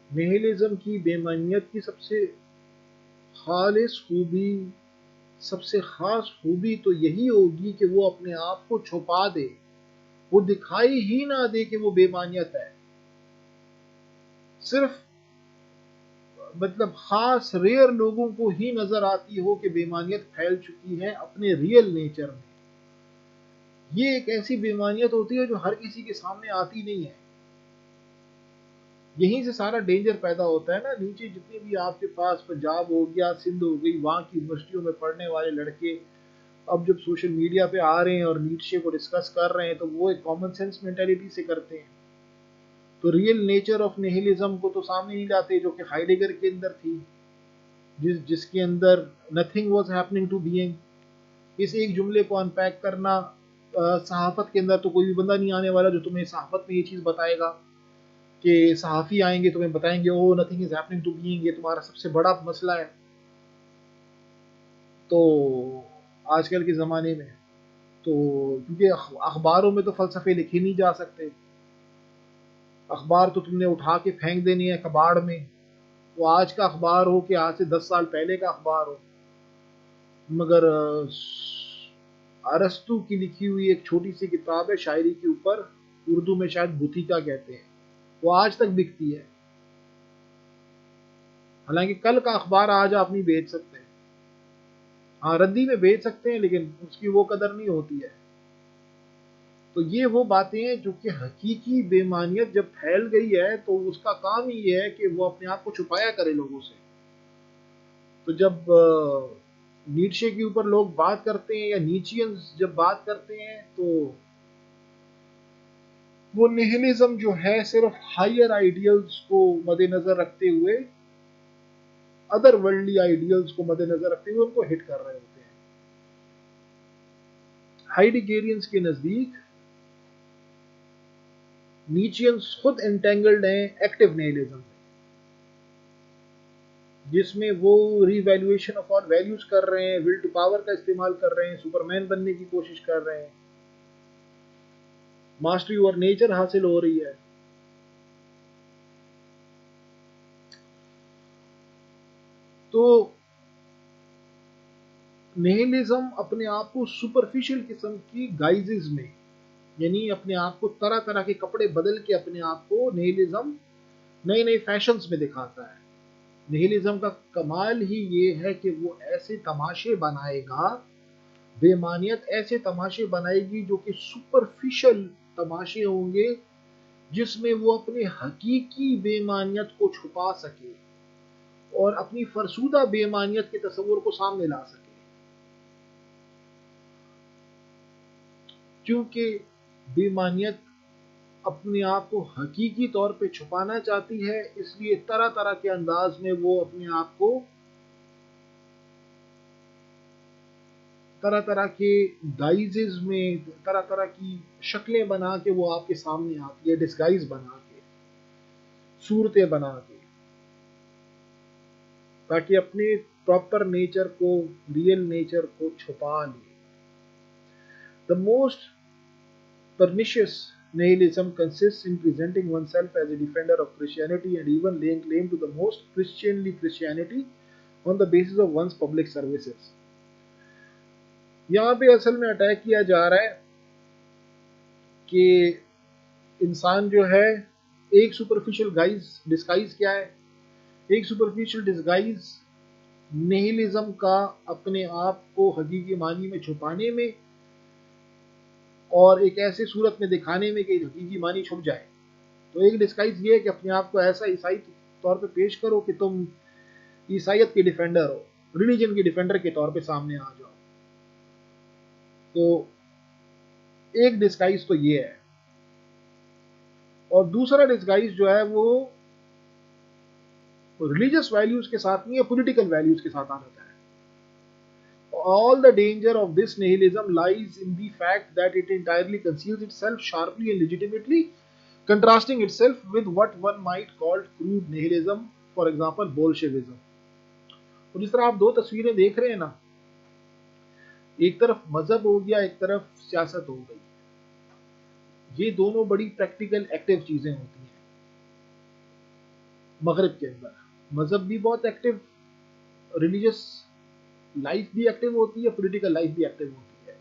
نیہلزم کی بے معنیت کی سب سے خالص خوبی، سب سے خاص خوبی تو یہی ہوگی کہ وہ اپنے آپ کو چھپا دے، وہ دکھائی ہی نہ دے کہ وہ بے معنیت ہے. صرف مطلب خاص ریئر لوگوں کو ہی نظر آتی ہو کہ بے معنیت پھیل چکی ہے اپنے ریئل نیچر میں. یہ ایک ایسی بے معنیت ہوتی ہے جو ہر کسی کے سامنے آتی نہیں ہے. یہیں سے سارا ڈینجر پیدا ہوتا ہے نا. نیچے جتنے بھی آپ کے پاس پنجاب ہو گیا، سندھ ہو گئی، وہاں کی یونیورسٹیوں میں پڑھنے والے لڑکے اب جب سوشل میڈیا پہ آ رہے ہیں اور نیٹشے کو ڈسکس کر رہے ہیں تو وہ ایک کامن سینس مینٹیلٹی سے کرتے ہیں. تو ریئل نیچر آف نیہلزم کو تو سامنے نہیں لاتے، جو کہ ہائیڈگر کے اندر تھی، جس کے اندر nothing was happening to being. اس ایک جملے کو انپیک کرنا، صحافت کے اندر تو کوئی بھی بندہ نہیں آنے والا جو تمہیں صحافت میں یہ چیز بتائے گا، کہ صحافی آئیں گے تمہیں بتائیں گے او nothing is happening to being, یہ تمہارا سب سے بڑا مسئلہ ہے. تو آج کل کے زمانے میں تو کیونکہ اخباروں میں تو فلسفے لکھے نہیں جا سکتے، اخبار تو تم نے اٹھا کے پھینک دینے ہیں کباڑ میں. وہ آج کا اخبار ہو کہ آج سے 10 سال پہلے کا اخبار ہو، مگر ارسطو کی لکھی ہوئی ایک چھوٹی سی کتاب ہے شاعری کے اوپر، اردو میں شاید بھوتیکا کہتے ہیں، وہ آج تک بکتی ہے. حالانکہ کل کا اخبار آج آپ نہیں بیچ سکتے، ہاں ردی میں بیچ سکتے ہیں لیکن اس کی وہ قدر نہیں ہوتی ہے. تو یہ وہ باتیں ہیں جو کہ حقیقی بے معنیت جب پھیل گئی ہے تو اس کا کام ہی یہ ہے کہ وہ اپنے آپ کو چھپایا کرے لوگوں سے. تو جب نیٹشے کے اوپر لوگ بات کرتے ہیں یا نیچینز جب بات کرتے ہیں تو وہ نیہلزم جو ہے صرف ہائر آئیڈیلز کو مد نظر رکھتے ہوئے، ادر ورلڈلی آئیڈیلز کو مد نظر رکھتے ہوئے ان کو ہٹ کر رہے ہوتے ہیں. ہائیڈیگیرینز کے نزدیک نیچینز خود انٹینگلڈ ہیں ایکٹیو نیہلزم میں، جس میں وہ ری ویلیویشن آف آل ویلیوز کر رہے ہیں، ول ٹو پاور کا استعمال کر رہے ہیں، سپرمین بننے کی کوشش کر رہے ہیں، ماسٹری اوور نیچر حاصل ہو رہی ہے. تو نیہلزم اپنے آپ کو سپرفیشل قسم کی گائزز میں، یعنی اپنے آپ کو طرح طرح کے کپڑے بدل کے اپنے آپ کو نیہلزم نئے نئے فیشنز میں دکھاتا ہے. نیہلزم کا کمال ہی یہ ہے کہ وہ ایسے تماشے بنائے گا، بے معنیت ایسے تماشے بنائے گی جو کہ سپرفیشل تماشے ہوں گے، جس میں وہ اپنے حقیقی بے معنیت کو چھپا سکے اور اپنی فرسودہ بے معنیت کے تصور کو سامنے لا سکے. کیونکہ بے معنیت اپنے آپ کو حقیقی طور پہ چھپانا چاہتی ہے، اس لیے طرح طرح کے انداز میں وہ اپنے آپ کو طرح طرح کے ڈائزز میں طرح طرح کی شکلیں بنا کے وہ آپ کے سامنے آتی ہے، ڈسگائز بنا کے، صورتیں بنا کے، تاکہ اپنے پراپر نیچر کو، ریئل نیچر کو چھپا لے. The most pernicious nihilism consists in presenting oneself as a defender of Christianity and even laying claim to the most Christianly Christianity on the basis of one's public services. یہاں پہ اصل میں attack کیا جا رہا ہے کہ انسان جو ہے ایک سپرفیشل ڈسگائز کیا ہے، ایک سپرفیشل ڈسگائز نیہلزم کا اپنے آپ کو حقیقی معنی میں چھپانے میں اور ایک ایسے صورت میں دکھانے میں کہ حقیقی معنی چھپ جائے. تو ایک ڈسگائز یہ ہے کہ اپنے آپ کو ایسا عیسائی طور پہ پیش کرو کہ تم عیسائیت کے ڈیفینڈر ہو، ریلیجن کے ڈیفینڈر کے طور پہ سامنے آ جاؤ. تو ایک ڈسگائز تو یہ ہے، اور دوسرا ڈسگائز جو ہے وہ ریلیجس ویلیوز کے ساتھ نہیں ہے، پولیٹیکل ویلیوز کے ساتھ آ جاتا ہے. All the danger of this nihilism lies in the fact that it entirely conceals itself sharply and legitimately, contrasting itself with what one might call crude nihilism, for example Bolshevism. اور جس طرح آپ دو تصویریں دیکھ رہے ہیں نا، ایک طرف مذہب ہو گیا، ایک طرف سیاست ہو گئی. یہ دونوں بڑی پریکٹیکل ایکٹیو چیزیں ہوتی ہیں. مغرب کے اندر مذہب بھی بہت ایکٹیو، ریلیجس لائف بھی ایکٹیو ہوتی ہے، پولیٹیکل لائف بھی ایکٹیو ہوتی ہے.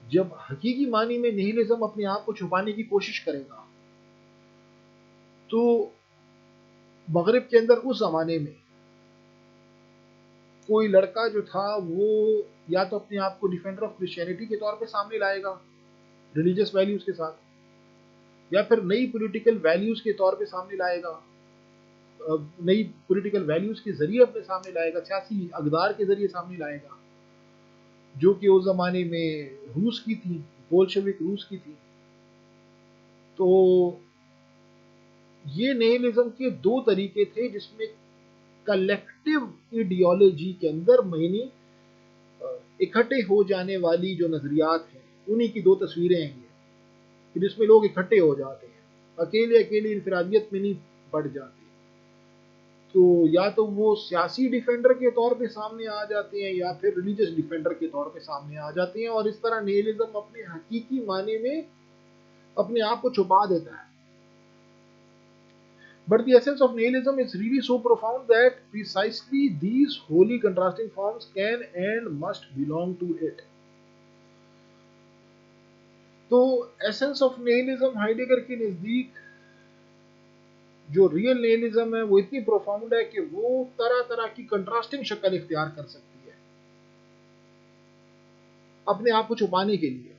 جب حقیقی معنی میں نیہلزم اپنے آپ کو چھپانے کی کوشش کرے گا تو مغرب کے اندر اس زمانے میں کوئی لڑکا جو تھا وہ یا تو اپنے آپ کو ڈیفینڈر آف کرسچینٹی کے طور پہ سامنے لائے گا ریلیجس ویلیوز کے ساتھ، یا پھر نئی پولیٹیکل ویلیوز کے طور پہ سامنے لائے گا، نئی پولیٹیکل ویلیوز کے ذریعے اپنے سامنے لائے گا، سیاسی اقدار کے ذریعے سامنے لائے گا، جو کہ اس زمانے میں روس کی تھی، بولشوک روس کی تھی. تو یہ نیہلزم کے دو طریقے تھے جس میں کلیکٹیو ایڈیالوجی کے اندر معنی اکٹھے ہو جانے والی جو نظریات ہیں انہی کی دو تصویریں ہیں کہ جس میں لوگ اکٹھے ہو جاتے ہیں، اکیلے اکیلے انفرادیت میں نہیں بڑھ جاتے. تو یا تو وہ سیاسی ڈیفینڈر کے طور پہ سامنے آ جاتے ہیں یا پھر ریلیجس ڈیفینڈر کے طور پہ سامنے آ جاتے ہیں، اور اس طرح نیہلزم اپنے حقیقی معنی میں اپنے آپ کو چھپا دیتا ہے. But the essence of nihilism is really so profound that precisely these wholly contrasting forms can and must belong to it. تو ایسنس آف نیہلزم ہائیڈگر کے نزدیک جو ریئل نیہلزم ہے وہ اتنی پروفاؤنڈ ہے کہ وہ طرح طرح کی کنٹراسٹنگ شکل اختیار کر سکتی ہے اپنے آپ کو چھپانے کے لیے.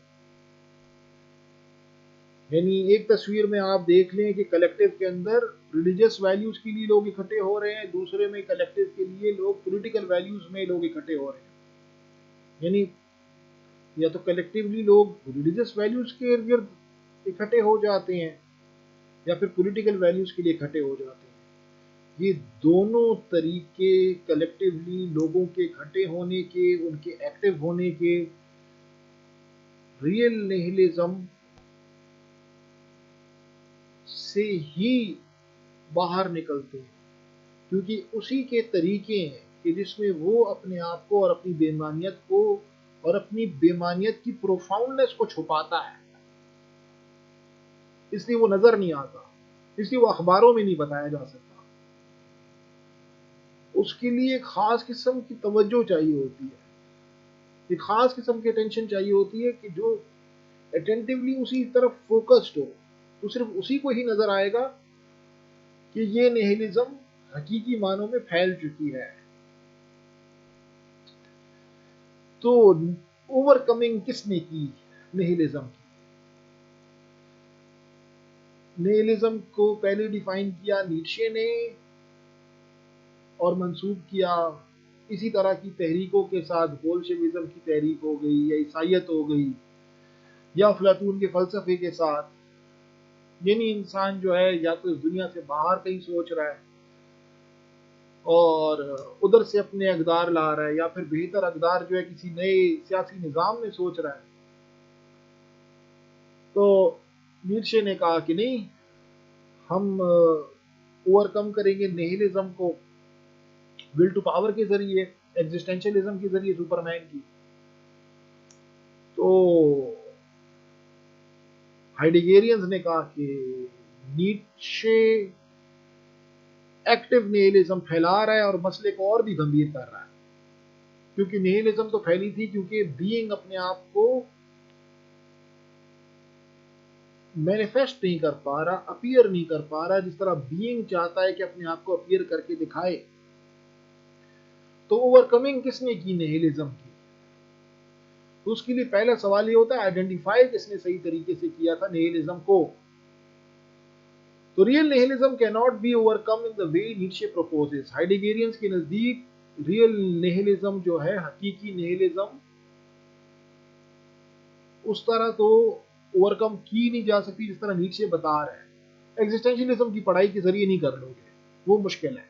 یعنی ایک تصویر میں آپ دیکھ لیں کہ کلیکٹیو کے اندر ریلیجس ویلیوز کے لیے لوگ اکٹھے ہو رہے ہیں، دوسرے میں کلیکٹیو کے لیے لوگ پولیٹیکل ویلیوز میں لوگ اکٹھے ہو رہے ہیں. یعنی یا تو کلیکٹیولی لوگ ریلیجس ویلیوز کے ارد اکٹھے ہو جاتے ہیں یا پھر پولیٹیکل ویلیوز کے لیے اکٹھے ہو جاتے ہیں. یہ دونوں طریقے کلیکٹیولی لوگوں کے اکٹھے ہونے کے، ان کے ایکٹیو ہونے کے، ریئل نیہلزم سے ہی باہر نکلتے ہیں، کیونکہ اسی کے طریقے ہیں کہ جس میں وہ اپنے آپ کو اور اپنی بےمانیت کو اور اپنی بےمانیت کی پروفاؤنڈنس کو چھپاتا ہے. اس لیے وہ نظر نہیں آتا، اس لیے وہ اخباروں میں نہیں بتایا جا سکتا. اس کے لیے ایک خاص قسم کی توجہ چاہیے ہوتی ہے، ایک خاص قسم کی اٹینشن چاہیے ہوتی ہے کہ جو اٹینٹیولی اسی طرف فوکسڈ ہو، تو صرف اسی کو ہی نظر آئے گا کہ یہ نیہلزم حقیقی معنوں میں پھیل چکی ہے. تو اوور کمنگ کس نے کی نیہلزم کی؟ نیہلزم کو پہلے ڈیفائن کیا نیٹشے نے اور منسوب کیا اسی طرح کی تحریکوں کے ساتھ. بولشوزم کی تحریک ہو گئی یا عیسائیت ہو گئی یا افلاطون کے فلسفے کے ساتھ. یعنی انسان جو ہے یا تو اس دنیا سے باہر کہیں سوچ رہا ہے اور ادھر سے اپنے اقدار لا رہا ہے، یا پھر بہتر اقدار جو ہے کسی نئے سیاسی نظام میں سوچ رہا ہے، تو نیچے نے کہا کہ نہیں، ہم اوور کم کریں گے نیہلزم کو ول ٹو پاور کے ذریعے، ایگزسٹینشلزم کے ذریعے سپرمین کی. تو ہائیڈیگیرینز نے کہا کہ نیچے ایکٹیو نیہلزم پھیلا رہا ہے اور مسئلے کو اور بھی گمبھیر کر رہا ہے، کیونکہ نیہلزم تو پھیلی تھی کیونکہ بینگ اپنے آپ کو مینیفیسٹ نہیں کر پا رہا، اپیئر نہیں کر پا رہا جس طرح بینگ چاہتا ہے کہ اپنے آپ کو اپیئر کر کے دکھائے. تو اوور کمنگ کس نے کی نیہلزم کی؟ تو اس کے لیے پہلا سوال یہ ہوتا ہے آئیڈینٹیفائی کس نے صحیح طریقے سے کیا تھا نیہلزم کو. تو ریئل نیہلزم کی ناٹ بی اوور کم ان دا وے نیچے پروپوزز. ہائیڈیگیرینز کے نزدیک ریئل نیہلزم جو ہے، حقیقی نیہلزم، اس طرح تو اوور کم کی نہیں جا سکتی جس طرح نیچے بتا رہا ہے. ایگزسٹینشلزم کی پڑھائی کے ذریعے نہیں کر لو گے، وہ مشکل ہے.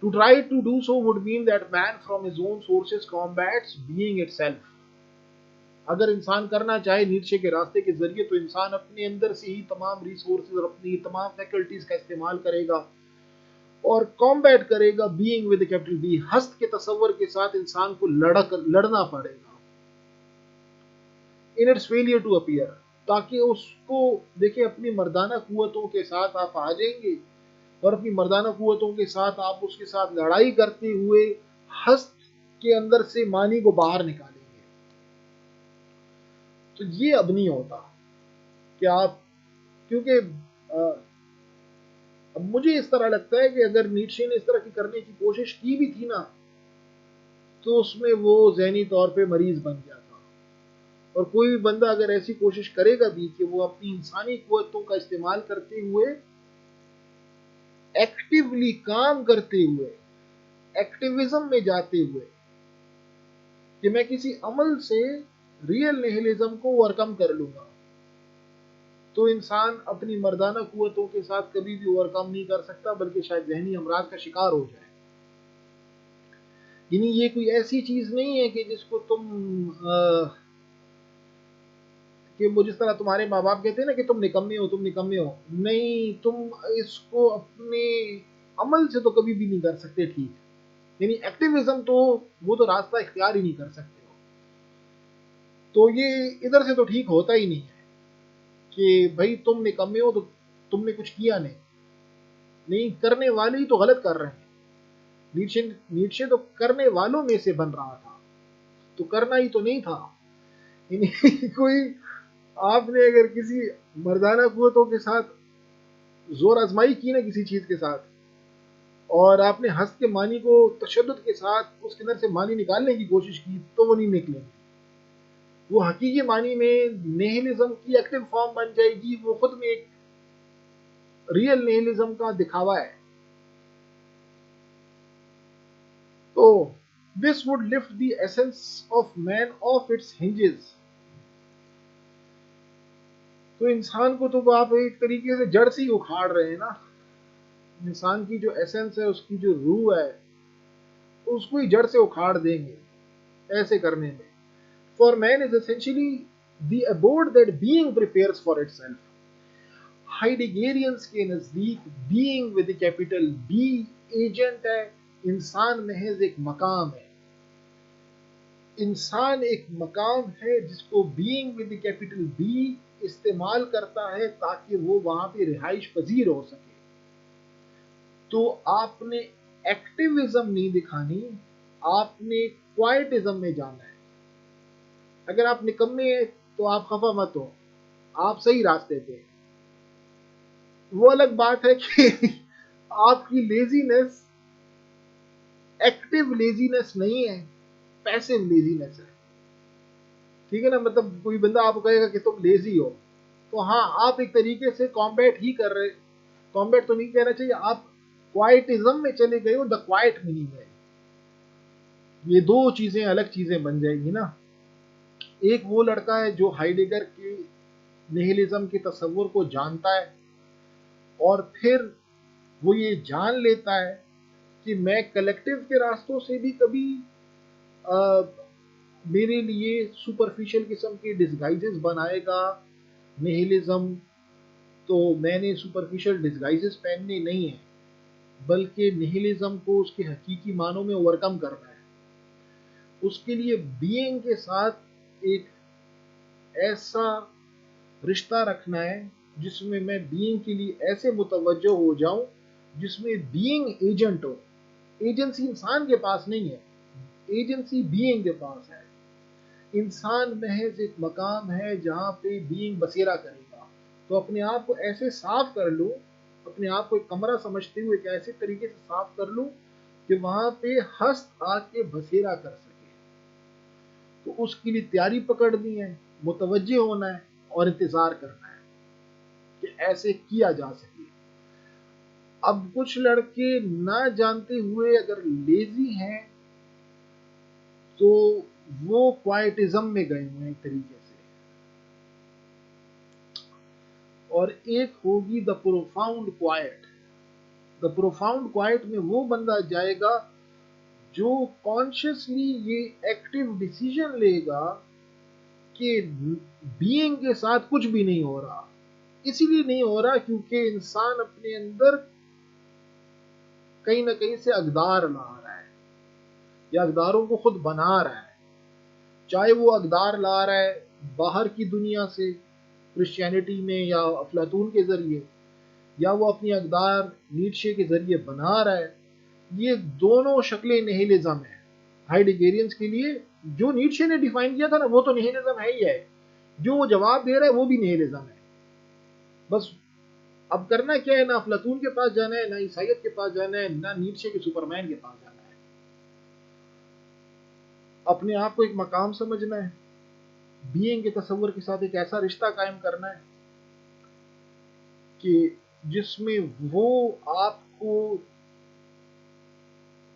To try to do so would mean that man from his own sources combats being itself. اگر انسان کرنا چاہے نیچے کے راستے کے ذریعے تو انسان اپنے اندر سے ہی تمام ریسورسز اور اپنی تمام فیکلٹیز کا استعمال کرے گا اور کامبیٹ کرے گا بینگ ود کیپٹل بی. ہست کے تصور کے ساتھ انسان کو لڑنا پڑے گا in its failure to appear. تاکہ اس کو دیکھیں اپنی مردانہ قوتوں کے ساتھ آپ آ جائیں گے اور اپنی مردانہ قوتوں کے ساتھ آپ اس کے ساتھ لڑائی کرتے ہوئے ہست کے اندر سے معنی کو باہر نکالیں گے. تو یہ اب نہیں ہوتا کہ آپ، کیونکہ اب مجھے اس طرح لگتا ہے کہ اگر نیٹشے نے اس طرح کی کرنے کی کوشش کی بھی تھی نا تو اس میں وہ ذہنی طور پہ مریض بن گیا تھا. اور کوئی بھی بندہ اگر ایسی کوشش کرے گا بھی کہ وہ اپنی انسانی قوتوں کا استعمال کرتے ہوئے، ایکٹیولی کام کرتے ہوئے، ایکٹیویزم میں جاتے ہوئے کہ میں کسی عمل سے ریئل نیہلزم کو اوورکم کر لوں گا، تو انسان اپنی مردانہ قوتوں کے ساتھ کبھی بھی اوورکم نہیں کر سکتا، بلکہ شاید ذہنی امراض کا شکار ہو جائے. یعنی یہ کوئی ایسی چیز نہیں ہے کہ جس کو تم کہ جس طرح تمہارے ماں باپ کہتے ہیں نا کہ تم نکمے ہو، تم نکمے ہو. نہیں، تم اس کو اپنے عمل سے تو کبھی بھی نہیں کر سکتے ٹھیک. یعنی ایکٹیویزم تو وہ تو راستہ اختیار ہی نہیں کر سکتے ہو. تو یہ ادھر سے تو ٹھیک ہوتا ہی نہیں ہے کہ بھائی تم نکمے ہو تو تم نے کچھ کیا نہیں، کرنے والے ہی تو غلط کر رہے ہیں. نیچے تو کرنے والوں میں سے بن رہا تھا، تو کرنا ہی تو نہیں تھا. یعنی کوئی آپ نے اگر کسی مردانہ قوتوں کے ساتھ زور آزمائی کی نا کسی چیز کے ساتھ، اور آپ نے ہست کے معنی کو تشدد کے ساتھ اس کے اندر سے معنی نکالنے کی کوشش کی تو وہ نہیں نکلے گی. وہ حقیقی معنی میں نیہلزم کی ایکٹیو فارم بن جائے گی. وہ خود میں ایک ریئل نیہلزم کا دکھاوا ہے. تو this would lift the essence of man off its hinges. تو انسان کو تو آپ ایک طریقے سے جڑ سے ہی اکھاڑ رہے ہیں نا. انسان کی جو ایسنس ہے، اس کی جو روح ہے، اس کو ہی جڑ سے اکھاڑ دیں گے ایسے کرنے میں. For man is essentially the abode that being prepares for itself. ہائیڈیگیرینز کے نزدیک being with the capital B agent ہے، انسان محض ایک مقام ہے. انسان ایک مقام ہے جس کو being with the capital B استعمال کرتا ہے تاکہ وہ وہاں پہ رہائش پذیر ہو سکے. تو آپ نے ایکٹیویزم نہیں دکھانی، آپ نے کوائٹزم میں جانا ہے. اگر آپ نکمے ہیں تو آپ خفا مت ہو، آپ صحیح راستے پہ. وہ الگ بات ہے کہ آپ کی لیزینس ایکٹیو لیزینس نہیں ہے، پیسو لیزینس ہے. ٹھیک ہے نا؟ مطلب کوئی بندہ آپ کو کہے گا کہ تم لیزی ہو، تو ہاں آپ ایک طریقے سے کامبیٹ ہی کر رہے. کامبیٹ تو نہیں کہنا چاہیے، آپ کوائٹزم میں چلے گئے ہو. دا کوائٹ میننگ ہے. یہ دو چیزیں الگ چیزیں بن جائیں گی نا. ایک وہ لڑکا ہے جو ہائیڈگر کے نیہلزم کے تصور کو جانتا ہے اور پھر وہ یہ جان لیتا ہے کہ میں کلیکٹیو کے راستوں سے بھی کبھی میرے لیے سپرفیشل قسم کے ڈسگائزز بنائے گا نہیلزم، تو میں نے سپرفیشل ڈسگائزز پہننے نہیں ہیں، بلکہ نہیلزم کو اس کے حقیقی معنوں میں اوورکم کرنا ہے. اس کے لیے بینگ کے ساتھ ایک ایسا رشتہ رکھنا ہے جس میں میں بینگ کے لیے ایسے متوجہ ہو جاؤں جس میں بینگ ایجنٹ ہو. ایجنسی انسان کے پاس نہیں ہے، ایجنسی بینگ کے پاس ہے. انسان محض ایک مقام ہے جہاں پہ بینگ بسیرا کرے گا. تو اپنے آپ کو ایسے صاف کر لو، اپنے آپ کو ایک کمرہ سمجھتے ہوئے ایک ایسے طریقے سے صاف کر لو کہ وہاں پہ ہست آ کے بسیرا کر سکے. تو اس کے لیے تیاری پکڑنی ہے، متوجہ ہونا ہے اور انتظار کرنا ہے کہ ایسے کیا جا سکے. اب کچھ لڑکے نہ جانتے ہوئے اگر لیزی ہیں تو وہ کوائٹزم میں گئے ہوئے ایک طریقے سے. اور ایک ہوگی دا پروفاؤنڈ کوائٹ. دا پروفاؤنڈ کوائٹ میں وہ بندہ جائے گا جو کانشیسلی یہ ایکٹیو ڈیسیژن لے گا کہ بینگ کے ساتھ کچھ بھی نہیں ہو رہا. اسی لیے نہیں ہو رہا کیونکہ انسان اپنے اندر کہیں نہ کہیں سے اقدار لا رہا ہے یا اقداروں کو خود بنا رہا ہے. چاہے وہ اقدار لا رہا ہے باہر کی دنیا سے کرسچینٹی میں یا افلاطون کے ذریعے، یا وہ اپنی اقدار نیٹشے کے ذریعے بنا رہا ہے. یہ دونوں شکلیں نہیلزم ہیں. ہائیڈیگیرینز کے لیے جو نیٹشے نے ڈیفائن کیا تھا نا وہ تو نہیلزم ہے ہی ہے، جو وہ جواب دے رہا ہے وہ بھی نہیلزم ہے. بس اب کرنا کیا ہے، نہ افلاطون کے پاس جانا ہے، نہ عیسائیت کے پاس جانا ہے، نہ نیٹشے کے سپرمین کے پاس جانا ہے. اپنے آپ کو ایک مقام سمجھنا ہے، بینگ کے تصور کے ساتھ ایک ایسا رشتہ قائم کرنا ہے کہ جس میں وہ آپ کو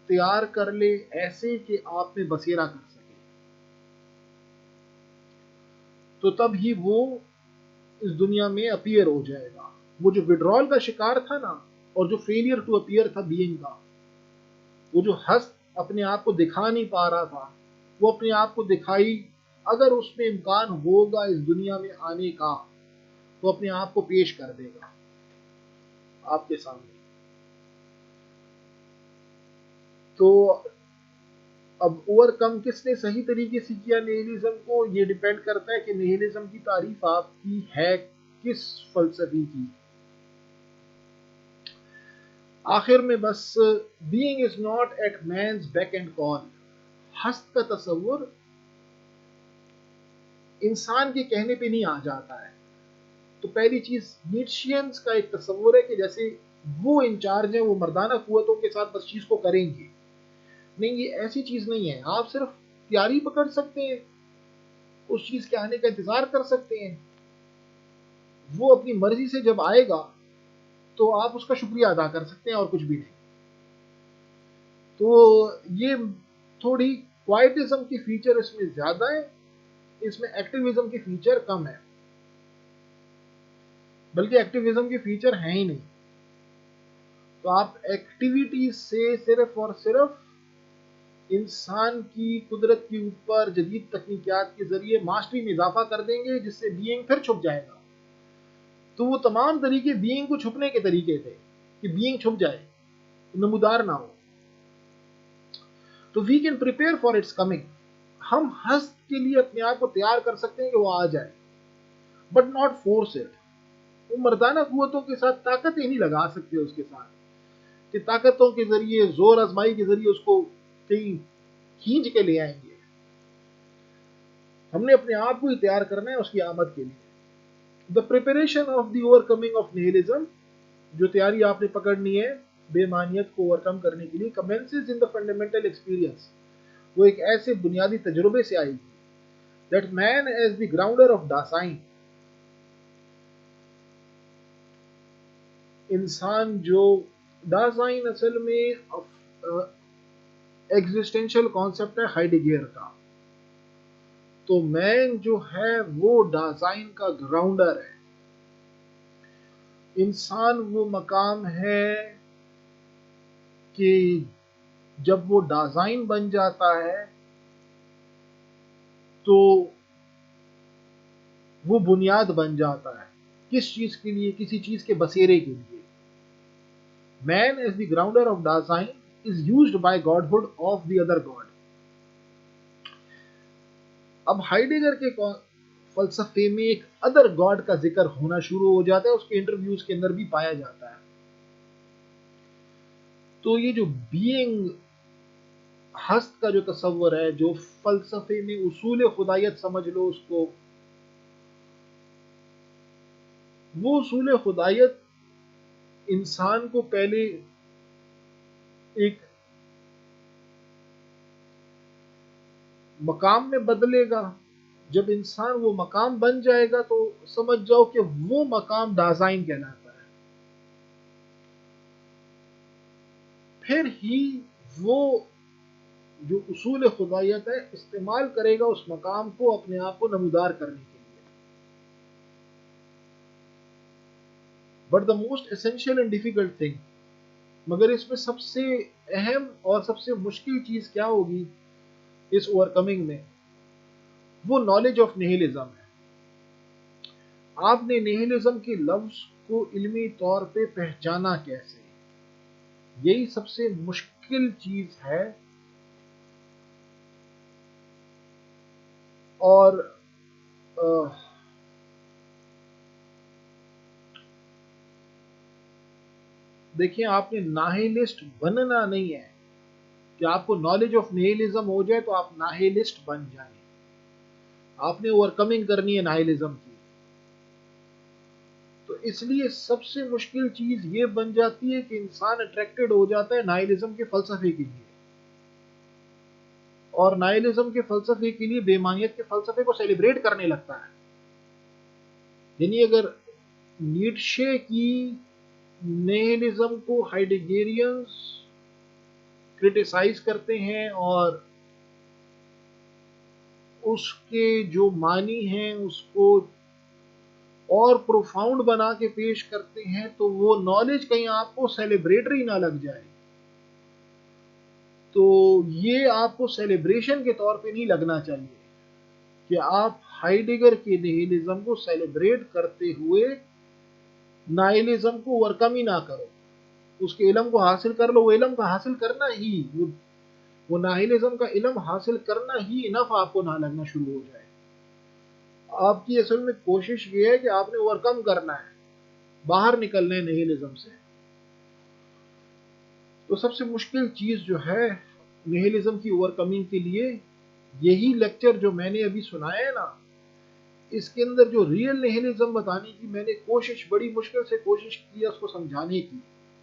تیار کر لے ایسے کہ آپ میں بسیرا کر سکے. تو تب ہی وہ اس دنیا میں اپیئر ہو جائے گا. وہ جو وڈرال کا شکار تھا نا، اور جو فیلئر ٹو اپیئر تھا بینگ کا، وہ جو ہست اپنے آپ کو دکھا نہیں پا رہا تھا، وہ اپنے آپ کو دکھائی. اگر اس میں امکان ہوگا اس دنیا میں آنے کا تو اپنے آپ کو پیش کر دے گا آپ کے سامنے. تو اب اوور کم کس نے صحیح طریقے سے کیا نہیلزم کو، یہ ڈیپینڈ کرتا ہے کہ نہیلزم کی تعریف آپ کی ہے کس فلسفی کی. آخر میں بس being is not at man's beck and call. ہست کا تصور انسان کے کہنے پہ نہیں آ جاتا ہے. تو پہلی چیز نیٹشینز کا ایک تصور ہے کہ جیسے وہ انچارج ہیں، وہ مردانہ قوتوں کے ساتھ بس چیز کو کریں گے. نہیں، یہ ایسی چیز نہیں ہے. آپ صرف تیاری پکڑ سکتے ہیں، اس چیز کے آنے کا انتظار کر سکتے ہیں. وہ اپنی مرضی سے جب آئے گا تو آپ اس کا شکریہ ادا کر سکتے ہیں اور کچھ بھی نہیں. تو یہ تھوڑی کوائٹزم کی فیچر اس میں زیادہ ہے، اس میں ایکٹیویزم کی فیچر کم ہے، بلکہ ایکٹیویزم کی فیچر ہیں ہی نہیں. تو آپ ایکٹیویٹی سے صرف اور صرف انسان کی قدرت کے اوپر جدید تکنیکیات کے ذریعے ماسٹری میں اضافہ کر دیں گے، جس سے بینگ پھر چھپ جائے گا. تو وہ تمام طریقے بینگ کو چھپنے کے طریقے تھے کہ بینگ چھپ جائے، نمودار نہ ہو. تو we can prepare for its coming. ہم ہست کے لیے اپنے آپ کو تیار کر سکتے ہیں کہ وہ آ جائے، بٹ ناٹ فورس اٹ. وہ مردانہ قوتوں کے ساتھ طاقتیں نہیں لگا سکتے اس کے ساتھ کہ طاقتوں کے ذریعے، زور آزمائی کے ذریعے اس کو کہیں کھینچ کے لے آئیں گے. ہم نے اپنے آپ کو ہی تیار کرنا ہے اس کی آمد کے لیے. The preparation of the overcoming of nihilism, جو تیاری آپ نے پکڑنی ہے بے معنیت کو اوور کم کرنے کے لیے، commences in the fundamental experience. وہ ایک ایسے بنیادی تجربے سے آئے گی that man as the grounder of Dasein. انسان جو ڈاسائن اصل میں ایگزسٹینشل کانسیپٹ ہے ہائیڈیگر کا. تو مین جو ہے وہ ڈاسائن کا گراؤنڈر ہے. انسان وہ مقام ہے کہ جب وہ ڈیزائن بن جاتا ہے تو وہ بنیاد بن جاتا ہے کس چیز کے لیے؟ کسی چیز کے بسیرے کے لیے. Man as the grounder of design is used by godhood of the other god. اب ہائیڈگر کے فلسفے میں ایک ادر گاڈ کا ذکر ہونا شروع ہو جاتا ہے، اس کے انٹرویوز کے اندر بھی پایا جاتا ہے. تو یہ جو بینگ ہست کا جو تصور ہے، جو فلسفے میں اصول خدائیت سمجھ لو اس کو، وہ اصول خدائیت انسان کو پہلے ایک مقام میں بدلے گا. جب انسان وہ مقام بن جائے گا تو سمجھ جاؤ کہ وہ مقام ڈیزائن کہلاتا ہے. پھر ہی وہ جو اصول خدائیت ہے استعمال کرے گا اس مقام کو اپنے آپ کو نمودار کرنے کے لیے. But the most essential and difficult thing, مگر اس میں سب سے اہم اور سب سے مشکل چیز کیا ہوگی اس اوور کمنگ میں؟ وہ نالج آف نیہلزم ہے. آپ نے نیہلزم کے لفظ کو علمی طور پہ پہچانا کیسے؟ یہی سب سے مشکل چیز ہے. اور دیکھیں، آپ نے ناہیلسٹ بننا نہیں ہے کہ آپ کو نالج آف نیہلزم ہو جائے تو آپ ناہیلسٹ بن جائیں. آپ نے اوور کمنگ کرنی ہے ناہیلزم کی. تو اس لیے سب سے مشکل چیز یہ بن جاتی ہے کہ انسان اٹریکٹڈ ہو جاتا ہے ناہیلزم کے فلسفے کے لیے، اور ناہیلزم کے فلسفے کے لیے بے معنیت کے فلسفے کو سیلیبریٹ کرنے لگتا ہے. یعنی اگر نیٹشے کی نیہلزم کو ہائیڈیگیرینز کرٹیسائز کرتے ہیں اور اس کے جو معنی ہیں اس کو اور پروفاؤنڈ بنا کے پیش کرتے ہیں، تو وہ نالج کہیں آپ کو سیلیبریٹری نہ لگ جائے. تو یہ آپ کو سیلیبریشن کے طور پہ نہیں لگنا چاہیے کہ آپ ہائیڈگر کے نیہلزم کو سیلیبریٹ کرتے ہوئے نائلزم کو ورکم ہی نہ کرو. اس کے علم کو حاصل کر لو. وہ علم کا حاصل کرنا ہی، وہ ناہلزم کا علم حاصل کرنا ہی انف آپ کو نہ لگنا شروع ہو جائے. آپ کی اصل میں کوشش یہ ہے کہ آپ نے اوورکم کرنا ہے، باہر نکلنا ہے نیہلزم سے. تو سب سے مشکل چیز جو ہے نیہلزم کی اوورکمنگ کے لیے، یہی لیکچر جو میں نے ابھی سنایا ہے نا، اس کے اندر جو ریئل نیہلزم بتانے کی میں نے کوشش، بڑی مشکل سے کوشش کی اس کو سمجھانے کی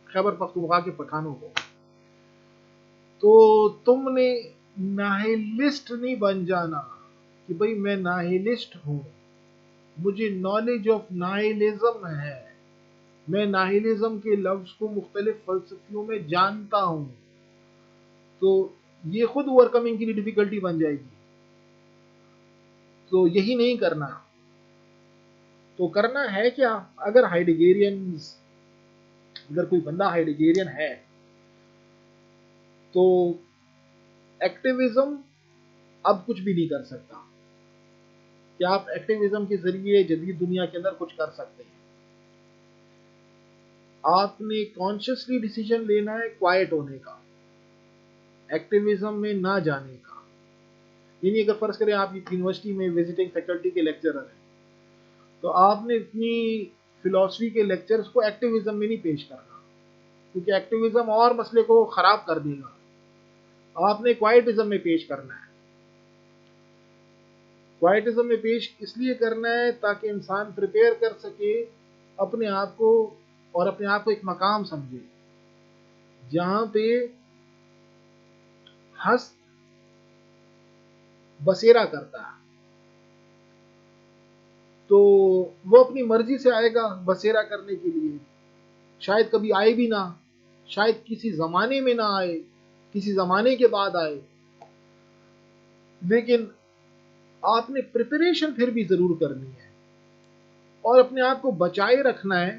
خیبر پختونخوا کے پٹھانوں کو. تو تم نے ناہلسٹ نہیں بن جانا کہ بھئی میں ناہلسٹ ہوں، مجھے نالج آف ناہلزم ہے، میں ناہلزم کے لفظ کو مختلف فلسفیوں میں جانتا ہوں. تو یہ خود اوور کمنگ کے لیے ڈیفیکلٹی بن جائے گی. تو یہی نہیں کرنا. تو کرنا ہے کیا؟ اگر اگر کوئی بندہ ہائیڈیگیرین ہے تو ایکٹیویزم اب کچھ بھی نہیں کر سکتا. کیا آپ ایکٹیویزم کے ذریعے جدید دنیا کے اندر کچھ کر سکتے ہیں؟ آپ نے کانشیسلی ڈیسیجن لینا ہے کوائٹ ہونے کا، ایکٹیویزم میں نہ جانے کا. یعنی اگر فرض کریں آپ یونیورسٹی میں وزٹنگ فیکلٹی کے لیکچرر ہیں تو آپ نے اپنی فلسفی کے لیکچرز کو ایکٹیویزم میں نہیں پیش کرنا، کیونکہ ایکٹیویزم اور مسئلے کو خراب کر دے گا. آپ نے کوائٹزم میں پیش کرنا ہے. کوائٹزم میں پیش اس لیے کرنا ہے تاکہ انسان پریپیئر کر سکے اپنے آپ کو، اور اپنے آپ کو ایک مقام سمجھے جہاں پہ ہست بسیرا کرتا ہے. تو وہ اپنی مرضی سے آئے گا بسیرا کرنے کے لیے، شاید کبھی آئے بھی نہ، شاید کسی زمانے میں نہ آئے، کسی زمانے کے بعد آئے، لیکن آپ نے پریپریشن پھر بھی ضرور کرنی ہے اور اپنے آپ کو بچائے رکھنا ہے